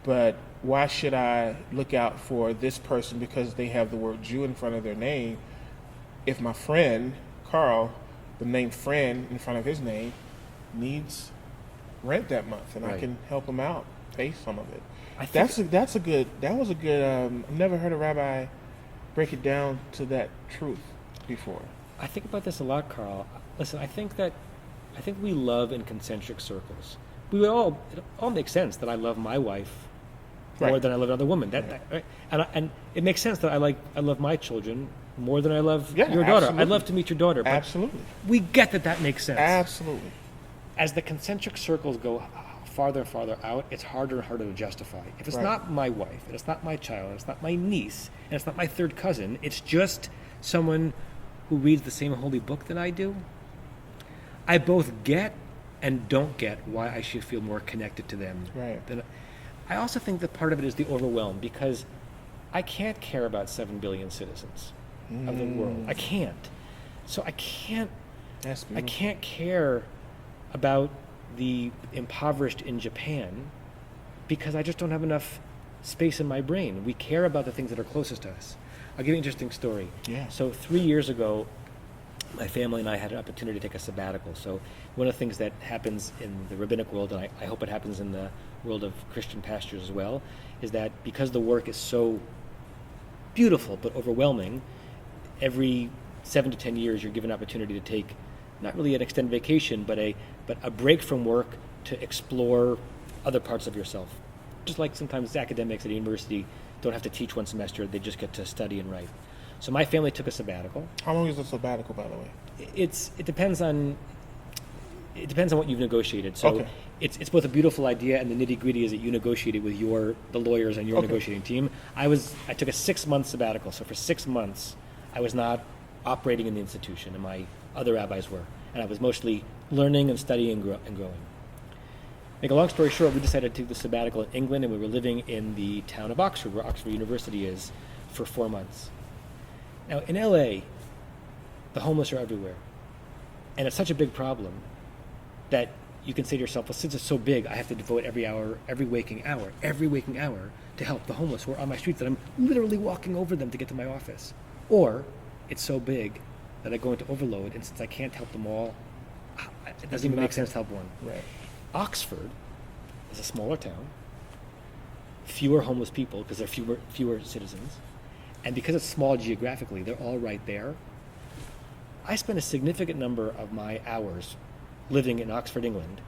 but why should I look out for this person because they have the word Jew in front of their name if my friend, Carl, the name friend in front of his name, needs rent that month and I Right. can help him out, pay some of it. I think That was a good, I've never heard a rabbi break it down to that truth before. I think about this a lot, Carl. Listen, I think we love in concentric circles. It all makes sense that I love my wife more Right. than I love another woman. Right? And it makes sense that I love my children more than I love Yeah, your daughter. absolutely. I'd love to meet your daughter. But Absolutely. we get that makes sense. Absolutely. As the concentric circles go farther and farther out, it's harder and harder to justify. If it's Right. not my wife, and it's not my child, and it's not my niece, and it's not my third cousin, it's just someone who reads the same holy book that I do, I both get and don't get why I should feel more connected to them. Right. I also think that part of it is the overwhelm, because I can't care about 7 billion citizens of the world. I can't. So I can't That's I beautiful. can't care about the impoverished in Japan because I just don't have enough space in my brain. We care about the things that are closest to us. I'll give you an interesting story. Yeah. So 3 years ago, my family and I had an opportunity to take a sabbatical. So one of the things that happens in the rabbinic world, and I hope it happens in the world of Christian pastors as well, is that because the work is so beautiful but overwhelming, every 7 to 10 years you're given an opportunity to take not really an extended vacation, but a break from work to explore other parts of yourself. Just like sometimes academics at a university don't have to teach one semester, they just get to study and write. So my family took a sabbatical. How long is the sabbatical, by the way? It depends on what you've negotiated. So Okay. it's both a beautiful idea and the nitty gritty is that you negotiated with the lawyers on your Okay. negotiating team. I took a 6-month sabbatical. So for 6 months, I was not operating in the institution, and my other rabbis were, and I was mostly learning and studying and growing. Make a long story short, we decided to take the sabbatical in England, and we were living in the town of Oxford, where Oxford University is, for 4 months. Now, in LA, the homeless are everywhere. And it's such a big problem that you can say to yourself, well, since it's so big, I have to devote every waking hour to help the homeless who are on my streets that I'm literally walking over them to get to my office. Or it's so big that I go into overload, and since I can't help them all, it doesn't even make sense to help one. Right. Oxford is a smaller town, fewer homeless people because there are fewer citizens, and because it's small geographically, they're all right there. I spend a significant number of my hours living in Oxford, England,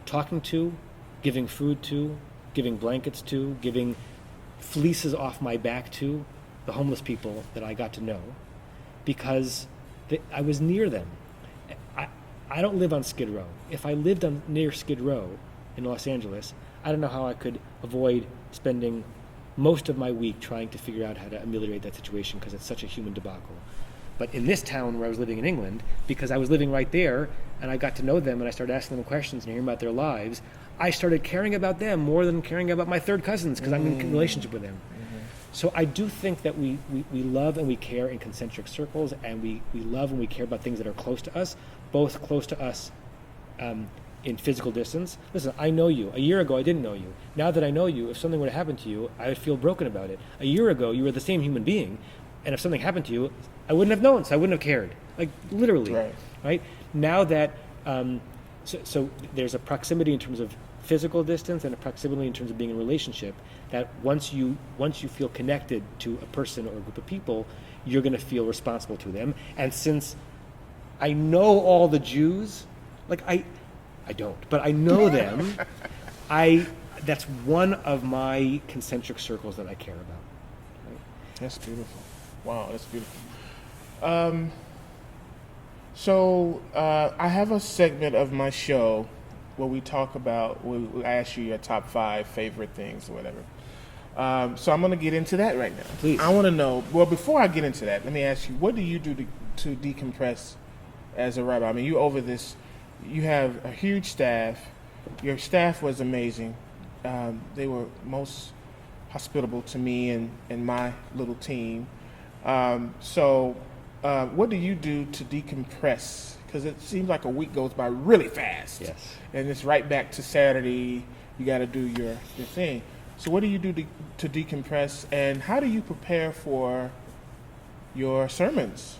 talking to, giving food to, giving blankets to, giving fleeces off my back to the homeless people that I got to know because I was near them. I don't live on Skid Row. If I lived near Skid Row in Los Angeles, I don't know how I could avoid spending most of my week trying to figure out how to ameliorate that situation because it's such a human debacle. But in this town where I was living in England, because I was living right there and I got to know them and I started asking them questions and hearing about their lives, I started caring about them more than caring about my third cousins because I'm in relationship with them. So I do think that we love and we care in concentric circles, and we love and we care about things that are close to us, both close to us in physical distance. Listen, I know you. A year ago, I didn't know you. Now that I know you, if something would have happened to you, I would feel broken about it. A year ago, you were the same human being, and if something happened to you, I wouldn't have known, so I wouldn't have cared. Like, literally. Right? Now that, so there's a proximity in terms of physical distance and a proximity in terms of being in a relationship, that once you feel connected to a person or a group of people, you're going to feel responsible to them. And since I know all the Jews, like I don't, but I know them, that's one of my concentric circles that I care about. Right? That's beautiful. Wow, that's beautiful. So I have a segment of my show where we talk about, I ask you your top 5 favorite things or whatever. So I'm going to get into that right now. Please. I want to know, well, before I get into that, let me ask you, what do you do to decompress as a rabbi? I mean, you have a huge staff. Your staff was amazing. They were most hospitable to me and my little team. So what do you do to decompress? Because it seems like a week goes by really fast. Yes. And it's right back to Saturday. You got to do your thing. So what do you do to decompress, and how do you prepare for your sermons?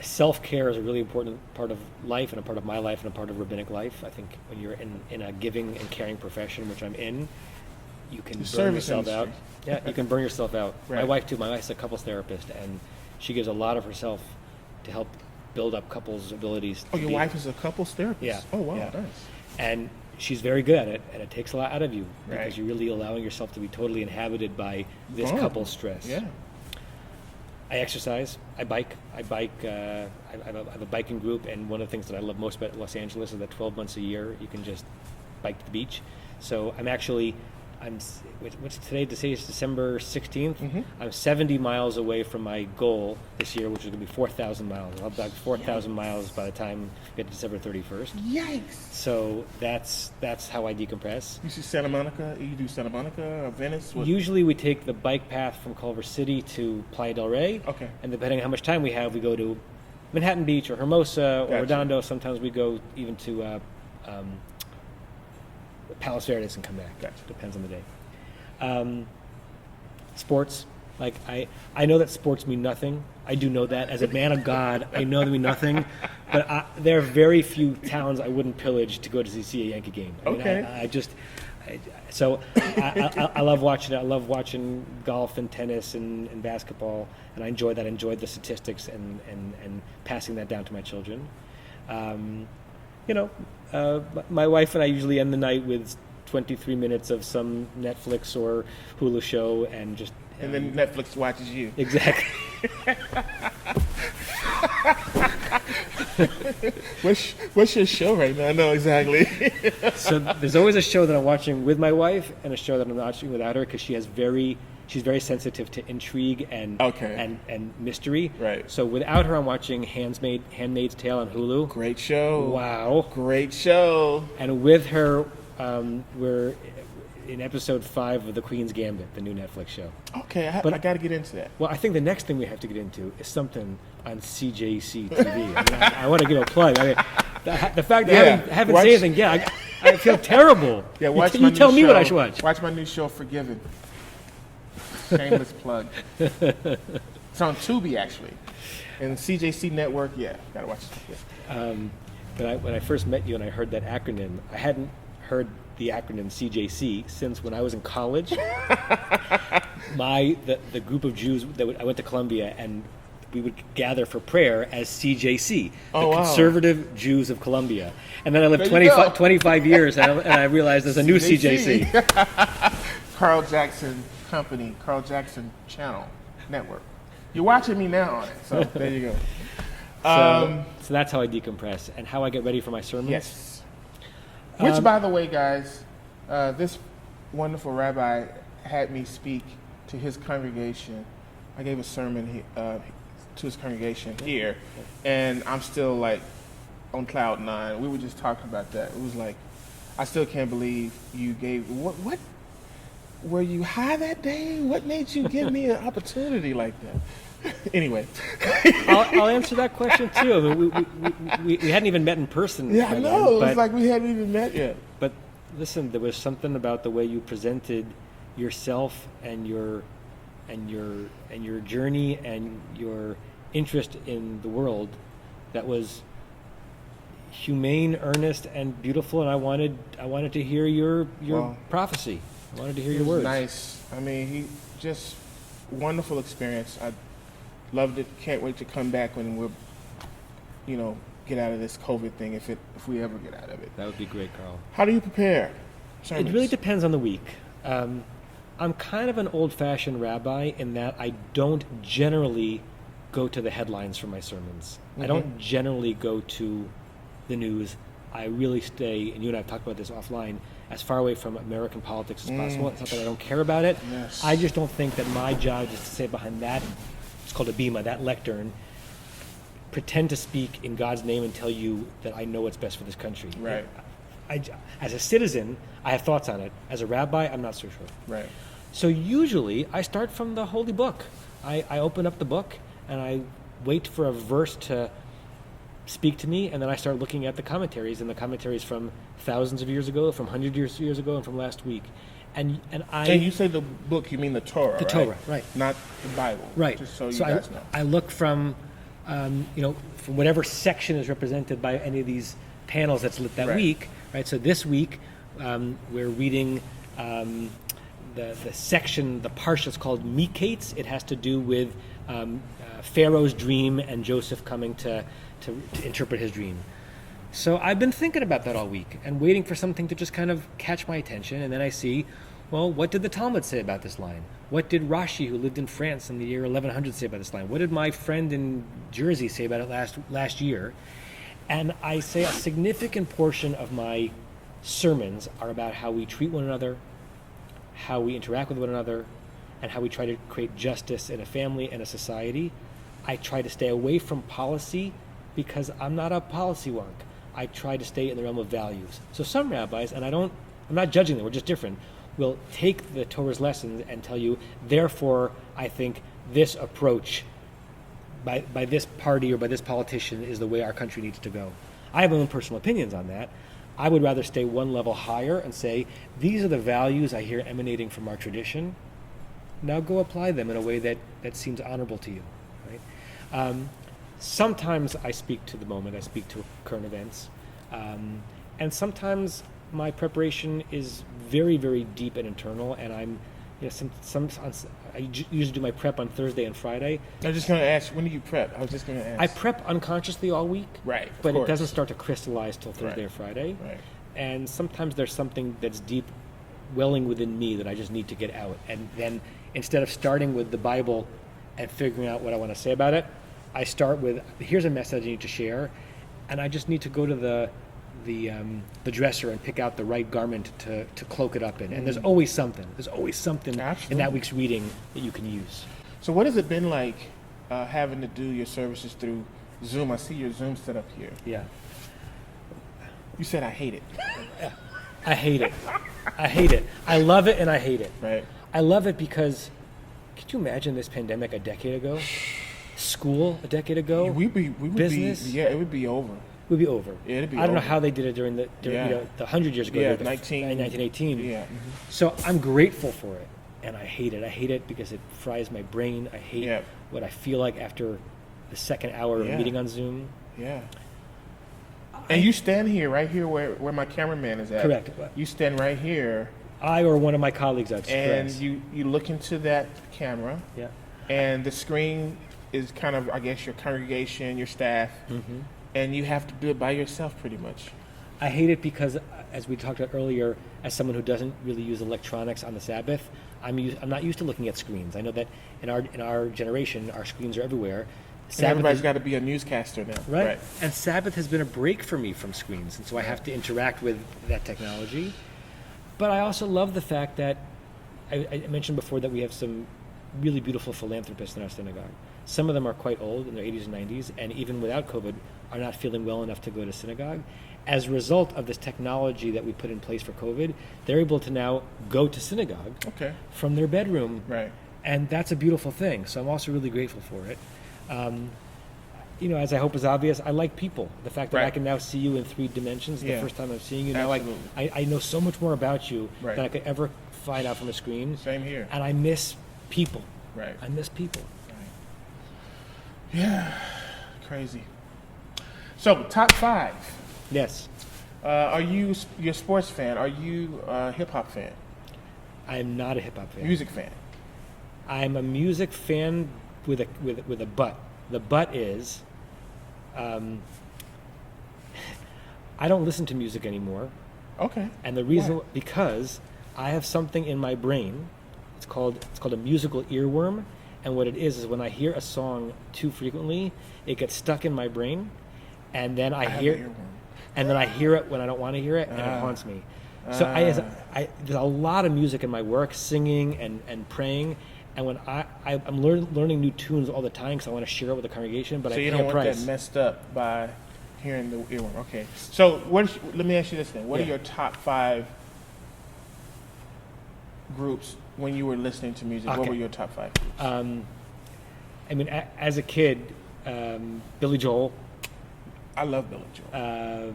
Self-care is a really important part of life, and a part of my life, and a part of rabbinic life. I think when you're in a giving and caring profession, which I'm in, you can burn yourself out. Yeah, you can burn yourself out. Right. My wife too. My wife's a couples therapist, and she gives a lot of herself to help build up couples' abilities. Oh, your wife is a couples therapist? Yeah. Oh, wow, yeah. nice. And she's very good at it, and it takes a lot out of you Right. because you're really allowing yourself to be totally inhabited by this Oh, couple stress. Yeah. I exercise. I bike. I have a biking group, and one of the things that I love most about Los Angeles is that 12 months a year you can just bike to the beach. So what's today? To say it's December 16th. Mm-hmm. I'm 70 miles away from my goal this year, which is going to be 4,000 miles. I'll have back 4,000 miles by the time we get to December 31st. Yikes. So that's how I decompress. You see Santa Monica? You do Santa Monica or Venice? What? Usually we take the bike path from Culver City to Playa del Rey. Okay. And depending on how much time we have, we go to Manhattan Beach or Hermosa or Gotcha. Redondo. Sometimes we go even to Palos Verdes and come back. Gotcha. Depends on the day. Sports. Like I know that sports mean nothing. I do know that. As a man of God, I know they mean nothing. But there are very few towns I wouldn't pillage to go to see a Yankee game. I mean, Okay. I love watching it. I love watching golf and tennis and basketball, and I enjoy that. I enjoy the statistics and passing that down to my children. My wife and I usually end the night with 23 minutes of some Netflix or Hulu show, and just And then Netflix watches you. exactly. What's your show right now? I know exactly. So there's always a show that I'm watching with my wife, and a show that I'm watching without her, because she's very sensitive to intrigue and Okay. and mystery. Right. So without her, I'm watching Handmaid's Tale on Hulu. Great show. Wow. Great show. And with her, we're in episode 5 of The Queen's Gambit, the new Netflix show. Okay, I But- got to get into that. Well, I think the next thing we have to get into is something on CJC TV. I want to give a plug. I mean, the fact that I haven't watch- said anything yet, I feel terrible. Yeah, watch you my tell new me show. what I should watch. Watch my new show, Forgiven. Shameless plug. It's on Tubi, actually. And CJC Network, yeah, gotta watch it. Yeah. But when I first met you and I heard that acronym, I hadn't heard the acronym CJC since when I was in college. The group of Jews that I went to Columbia, and we would gather for prayer as CJC, Oh, wow. Conservative Jews of Columbia. And then I lived There you go. 25 years, and I realized there's a new CJC. Carl Jackson Company, Carl Jackson Channel Network. You're watching me now on it, so there you go. So that's how I decompress and how I get ready for my sermons. Yes. Which, by the way, guys, this wonderful rabbi had me speak to his congregation. I gave a sermon to his congregation here, and I'm still like on cloud 9. We were just talking about that. It was like, I still can't believe you gave what were you high that day? What made you give me an opportunity like that? Anyway, I'll answer that question too. I mean, we hadn't even met in person. yeah, I by know. then, It but, was like we hadn't even met yet. but listen, there was something about the way you presented yourself and your journey and your interest in the world that was humane, earnest, and beautiful. And I wanted to hear your Wow. prophecy. I wanted to hear It your was words. nice. I mean, he just wonderful experience. I loved it. Can't wait to come back when we're, get out of this COVID thing. If we ever get out of it. That would be great, Carl. How do you prepare? It really depends on the week. I'm kind of an old-fashioned rabbi in that I don't generally go to the headlines for my sermons. I don't generally go to the news. I really stay, and you and I have talked about this offline, as far away from American politics as possible. It's not that I don't care about it. Yes. I just don't think that my job is to say behind that, it's called a bima, that lectern, pretend to speak in God's name and tell you that I know what's best for this country. Right. As a citizen, I have thoughts on it. As a rabbi, I'm not so sure. Right. So usually, I start from the holy book. I open up the book, and I wait for a verse to speak to me, and then I start looking at the commentaries, and the commentaries from thousands of years ago, from hundreds of years ago, and from last week. And you say the book, you mean the Torah, the right? Torah, right? Not the Bible, right? Just so you guys know. I look from, from whatever section is represented by any of these panels that's lit that week, right? So this week, we're reading the section, the parsha is called Mikates. It has to do with Pharaoh's dream and Joseph coming to interpret his dream. So I've been thinking about that all week and waiting for something to just kind of catch my attention. And then I see, well, what did the Talmud say about this line? What did Rashi, who lived in France in the year 1100, say about this line? What did my friend in Jersey say about it last year? And I say a significant portion of my sermons are about how we treat one another, how we interact with one another, and how we try to create justice in a family and a society. I try to stay away from policy because I'm not a policy wonk. I try to stay in the realm of values. So some rabbis, and I'm not judging them, we're just different, will take the Torah's lessons and tell you, therefore, I think this approach by this party or by this politician is the way our country needs to go. I have my own personal opinions on that. I would rather stay one level higher and say, these are the values I hear emanating from our tradition. Now go apply them in a way that seems honorable to you. Right? Sometimes I speak to the moment, I speak to current events, and sometimes my preparation is very, very deep and internal, and I'm, I usually do my prep on Thursday and Friday. I was just going to ask, when do you prep? I was just going to ask. I prep unconsciously all week, right? But it doesn't start to crystallize till Thursday or Friday. Right. And sometimes there's something that's deep, welling within me that I just need to get out, and then instead of starting with the Bible and figuring out what I want to say about it, I start with, here's a message I need to share, and I just need to go to the dresser and pick out the right garment to cloak it up in. And there's always something. Absolutely. In that week's reading that you can use. So what has it been like having to do your services through Zoom? I see your Zoom set up here. Yeah. You said I hate it. I hate it. I hate it. I love it and I hate it. Right. I love it because, could you imagine this pandemic a decade ago? School a decade ago? Business? It would be over. Would be over. Yeah, it'd be I don't over. know how they did it during the 100 years ago. Yeah, 1918. Yeah. So I'm grateful for it, and I hate it. I hate it because it fries my brain. I hate what I feel like after the second hour of meeting on Zoom. Yeah. And you stand here, right here where my cameraman is at. Correct. You stand right here. I or one of my colleagues, I'd stress. And you look into that camera. Yeah. And the screen is kind of, I guess, your congregation, your staff. Mm-hmm. And you have to do it by yourself pretty much. I hate it because, as we talked about earlier, as someone who doesn't really use electronics on the Sabbath, I'm not used to looking at screens. I know that in our generation, our screens are everywhere. And everybody's got to be a newscaster now. Right. And Sabbath has been a break for me from screens, and so I have to interact with that technology. But I also love the fact that, I mentioned before that we have some really beautiful philanthropists in our synagogue. Some of them are quite old, in their 80s and 90s, and even without COVID, are not feeling well enough to go to synagogue. As a result of this technology that we put in place for COVID, they're able to now go to synagogue from their bedroom. Right. And that's a beautiful thing. So I'm also really grateful for it. As I hope is obvious, I like people. The fact that I can now see you in 3 dimensions, the first time I'm seeing you. I know so much more about you than I could ever find out from a screen. Same here. And I miss people. Right. I miss people. Right. Yeah. Crazy. So, top 5. Yes. Are you a sports fan? Are you a hip-hop fan? I am not a hip-hop fan. Music fan? I'm a music fan with a but. The but is, I don't listen to music anymore. Okay. And the reason, because I have something in my brain, called a musical earworm, and what it is when I hear a song too frequently, it gets stuck in my brain, and then I hear it when I don't want to hear it, and it haunts me. So there's a lot of music in my work, singing and praying, and when I'm learning new tunes all the time because I want to share it with the congregation, but so I pay you don't a want price. that messed up by hearing the earworm. Okay. So let me ask you this then. What are your top 5 groups when you were listening to music? Okay. What were your top 5 groups? I mean, as a kid, Billy Joel. I love Billy Joel.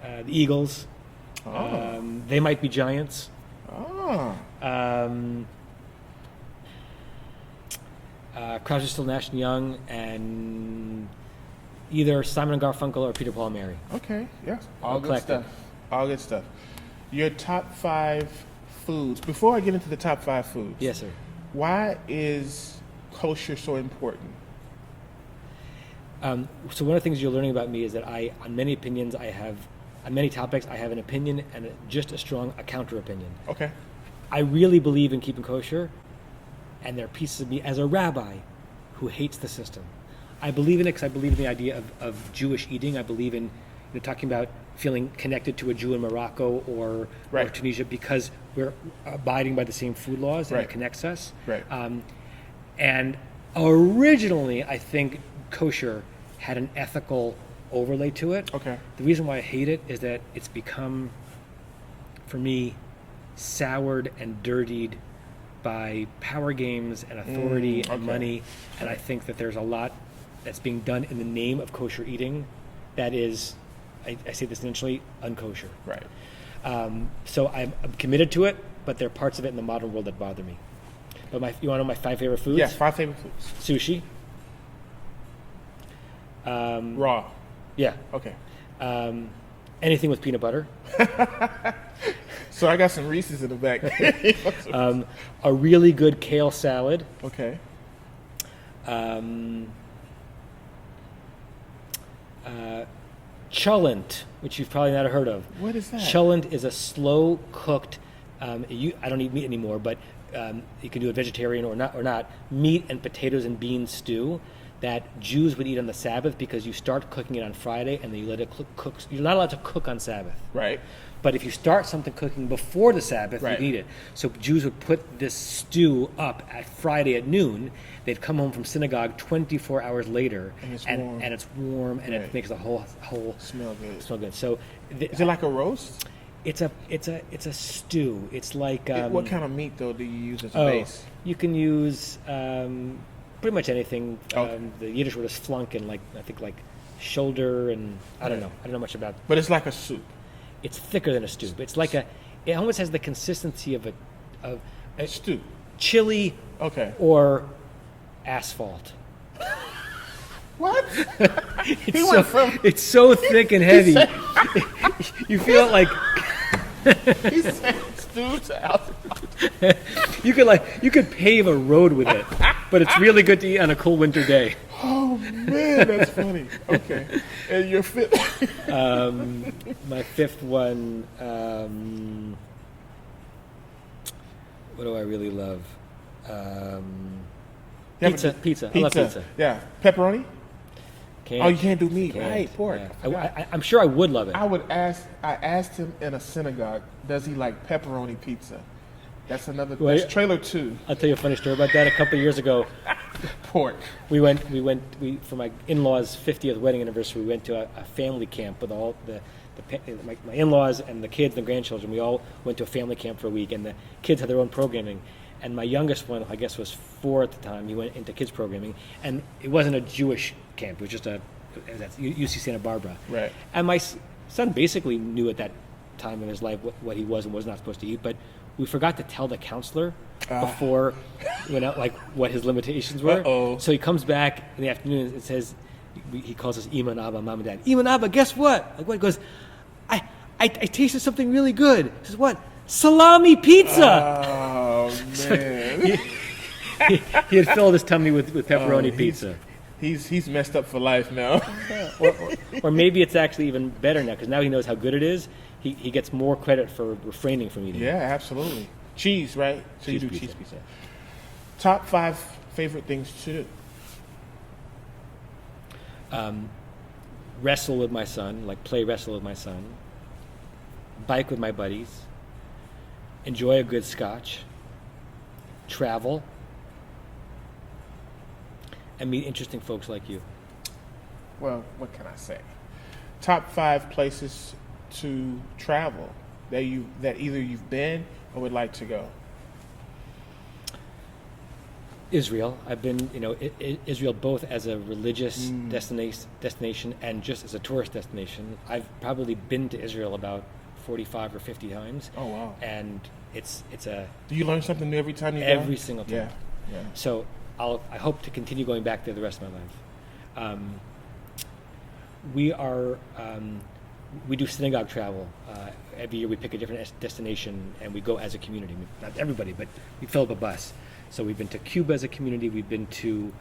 The Eagles. They Might Be Giants. Crosby, Still, Nash and Young, and either Simon and Garfunkel or Peter, Paul and Mary. Okay, yeah, all good stuff. All good stuff. Your top 5 foods. Before I get into the top 5 foods. Yes, sir. Why is kosher so important? So one of the things you're learning about me is that on many topics, I have an opinion and just as strong a counter opinion. Okay. I really believe in keeping kosher, and there are pieces of me as a rabbi who hates the system. I believe in it because I believe in the idea of Jewish eating. I believe in talking about feeling connected to a Jew in Morocco or Tunisia because we're abiding by the same food laws and it connects us. Right. And originally, I think kosher had an ethical overlay to it. Okay. The reason why I hate it is that it's become, for me, soured and dirtied by power games and authority and money. And I think that there's a lot that's being done in the name of kosher eating that is, I say this intentionally, unkosher. Right. So I'm committed to it, but there are parts of it in the modern world that bother me. But you want to know my 5 favorite foods? Yes, 5 favorite foods. Sushi. Raw. Yeah. Okay. Anything with peanut butter. So I got some Reese's in the back. A really good kale salad. Okay. Cholent, which you've probably not heard of. What is that? Cholent is a slow cooked. I don't eat meat anymore, but you can do it vegetarian or not. Meat and potatoes and beans stew that Jews would eat on the Sabbath because you start cooking it on Friday and then you let it cook. You're not allowed to cook on Sabbath. Right. But if you start something cooking before the Sabbath, you can eat it. So Jews would put this stew up at Friday at noon. They'd come home from synagogue 24 hours later, and it's warm, and it makes the whole smell good. So, is it like a roast? It's a stew. It's like what kind of meat though do you use as a base? You can use pretty much anything. The Yiddish word is flunk, and I think shoulder, and I don't know much about. But it's like a soup. It's thicker than a stew. It's like it almost has the consistency of a stew, chili, or asphalt. What? It's so thick and heavy. You feel it like he said stew to asphalt. You could pave a road with it, but it's really good to eat on a cool winter day. Oh man, that's funny. Okay, and your 5th? My 5th one. What do I really love? Pizza. I love pizza. Yeah, pepperoni. Can't. You can't do meat, right? Pork. Yeah. I'm sure I would love it. I asked him in a synagogue, does he like pepperoni pizza? That's another. Well, that's trailer 2. I'll tell you a funny story about that. A couple of years ago, pork. We went for my in-laws' 50th wedding anniversary. We went to a family camp with all my in-laws and the kids and the grandchildren. We all went to a family camp for a week, and the kids had their own programming. And my youngest one, I guess, was 4 at the time. He went into kids programming, and it wasn't a Jewish camp. It was just that's UC Santa Barbara. Right. And my son basically knew at that time in his life what he was and was not supposed to eat, but we forgot to tell the counselor before we went out what his limitations were. Uh-oh. So he comes back in the afternoon and says, he calls us Ima and Abba, Mom and Dad. Ima and Abba, guess what? What? He goes, I tasted something really good. He says, what? Salami pizza. Oh, man. So he had filled his tummy with pepperoni pizza. He's messed up for life now. or maybe it's actually even better now because now he knows how good it is. He gets more credit for refraining from eating. Yeah, absolutely. Cheese, right? So you do cheese pizza. Top 5 favorite things to do. Wrestle with my son, like play wrestle with my son. Bike with my buddies. Enjoy a good scotch. Travel. And meet interesting folks like you. Well, what can I say? Top 5 places to travel that either you've been or would like to go. Israel. I've been, Israel both as a religious destination and just as a tourist destination. I've probably been to Israel about 45 or 50 times. Oh wow! And it's a. Do you learn something new every time you go? Every single time. Yeah. So I hope to continue going back there the rest of my life. We do synagogue travel. Every year we pick a different destination and we go as a community. Not everybody, but we fill up a bus. So we've been to Cuba as a community. We've been to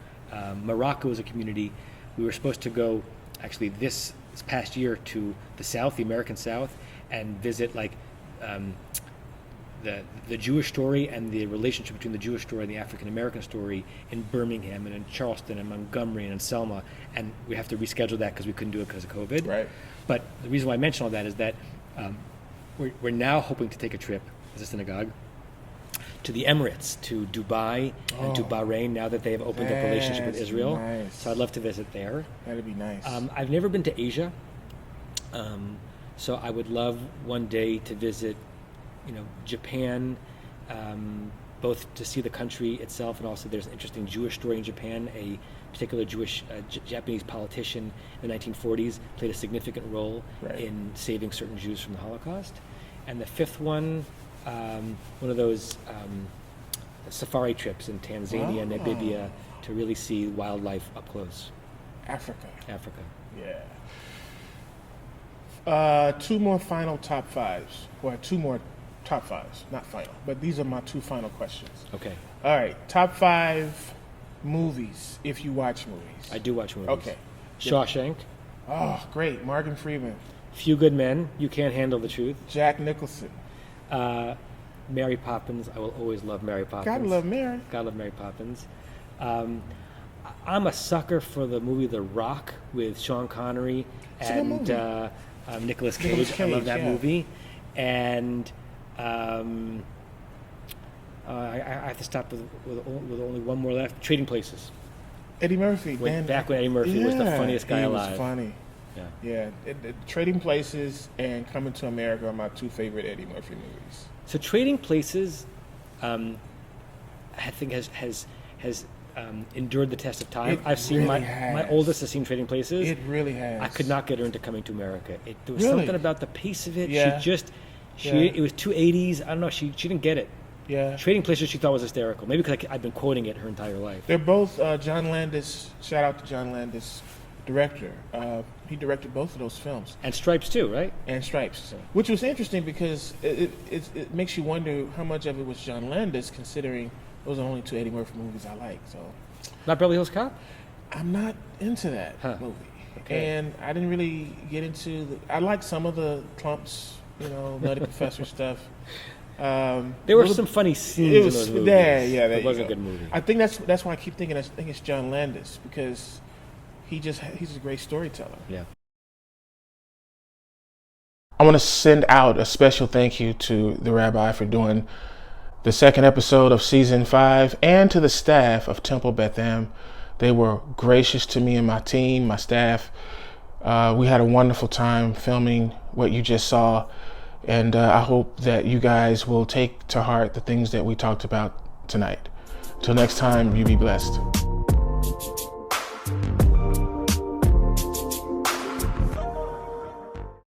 Morocco as a community. We were supposed to go actually this past year to the South, the American South, and visit the Jewish story and the relationship between the Jewish story and the African American story in Birmingham and in Charleston and Montgomery and in Selma, and we have to reschedule that because we couldn't do it because of COVID. Right. But the reason why I mention all that is that we're now hoping to take a trip as a synagogue to the Emirates, to Dubai and to Bahrain now that they have opened up relationship with Israel. Nice. So I'd love to visit there. That'd be nice. I've never been to Asia, so I would love one day to visit, Japan, both to see the country itself, and also there's an interesting Jewish story in Japan. A particular Japanese politician in the 1940s played a significant role in saving certain Jews from the Holocaust. And the fifth one, one of those safari trips in Tanzania, Namibia, to really see wildlife up close. Africa. Yeah. 2 more final top 5s. Well, 2 more top 5s, not final, but these are my 2 final questions. Okay. All right, top 5 movies, if you watch movies. I do watch movies. Okay. Shawshank. Oh, great. Morgan Freeman. Few Good Men. You Can't Handle the Truth. Jack Nicholson. Mary Poppins. I will always love Mary Poppins. Gotta love Mary. Gotta love Mary Poppins. I'm a sucker for the movie The Rock with Sean Connery and Nicolas Cage. I love that movie. And I have to stop with only one more left. Trading Places. Eddie Murphy. Back when Eddie Murphy was the funniest guy alive. He was funny. Yeah. Trading Places and Coming to America are my 2 favorite Eddie Murphy movies. So Trading Places, I think has endured the test of time. I've seen my oldest has seen Trading Places. It really has. I could not get her into Coming to America. There was something about the pace of it. Yeah. It was too 80s. I don't know. She didn't get it. Yeah. Trading Places she thought was hysterical. Maybe because I've been quoting it her entire life. They're both John Landis. Shout out to John Landis, director. He directed both of those films. And Stripes too, right? And Stripes, which was interesting because it makes you wonder how much of it was John Landis, considering those are only 2 Eddie Murphy movies I like. So, not Beverly Hills Cop? I'm not into that movie, and I didn't really get into. I like some of the Clumps, Nutty Professor stuff. There were some funny scenes in those movies. It was a good movie. I think that's why I keep thinking. I think it's John Landis because he's a great storyteller. Yeah. I want to send out a special thank you to the Rabbi for doing the 2nd episode of season 5, and to the staff of Temple Beth Am. They were gracious to me and my team, my staff. We had a wonderful time filming what you just saw, and I hope that you guys will take to heart the things that we talked about tonight. Till next time, you be blessed.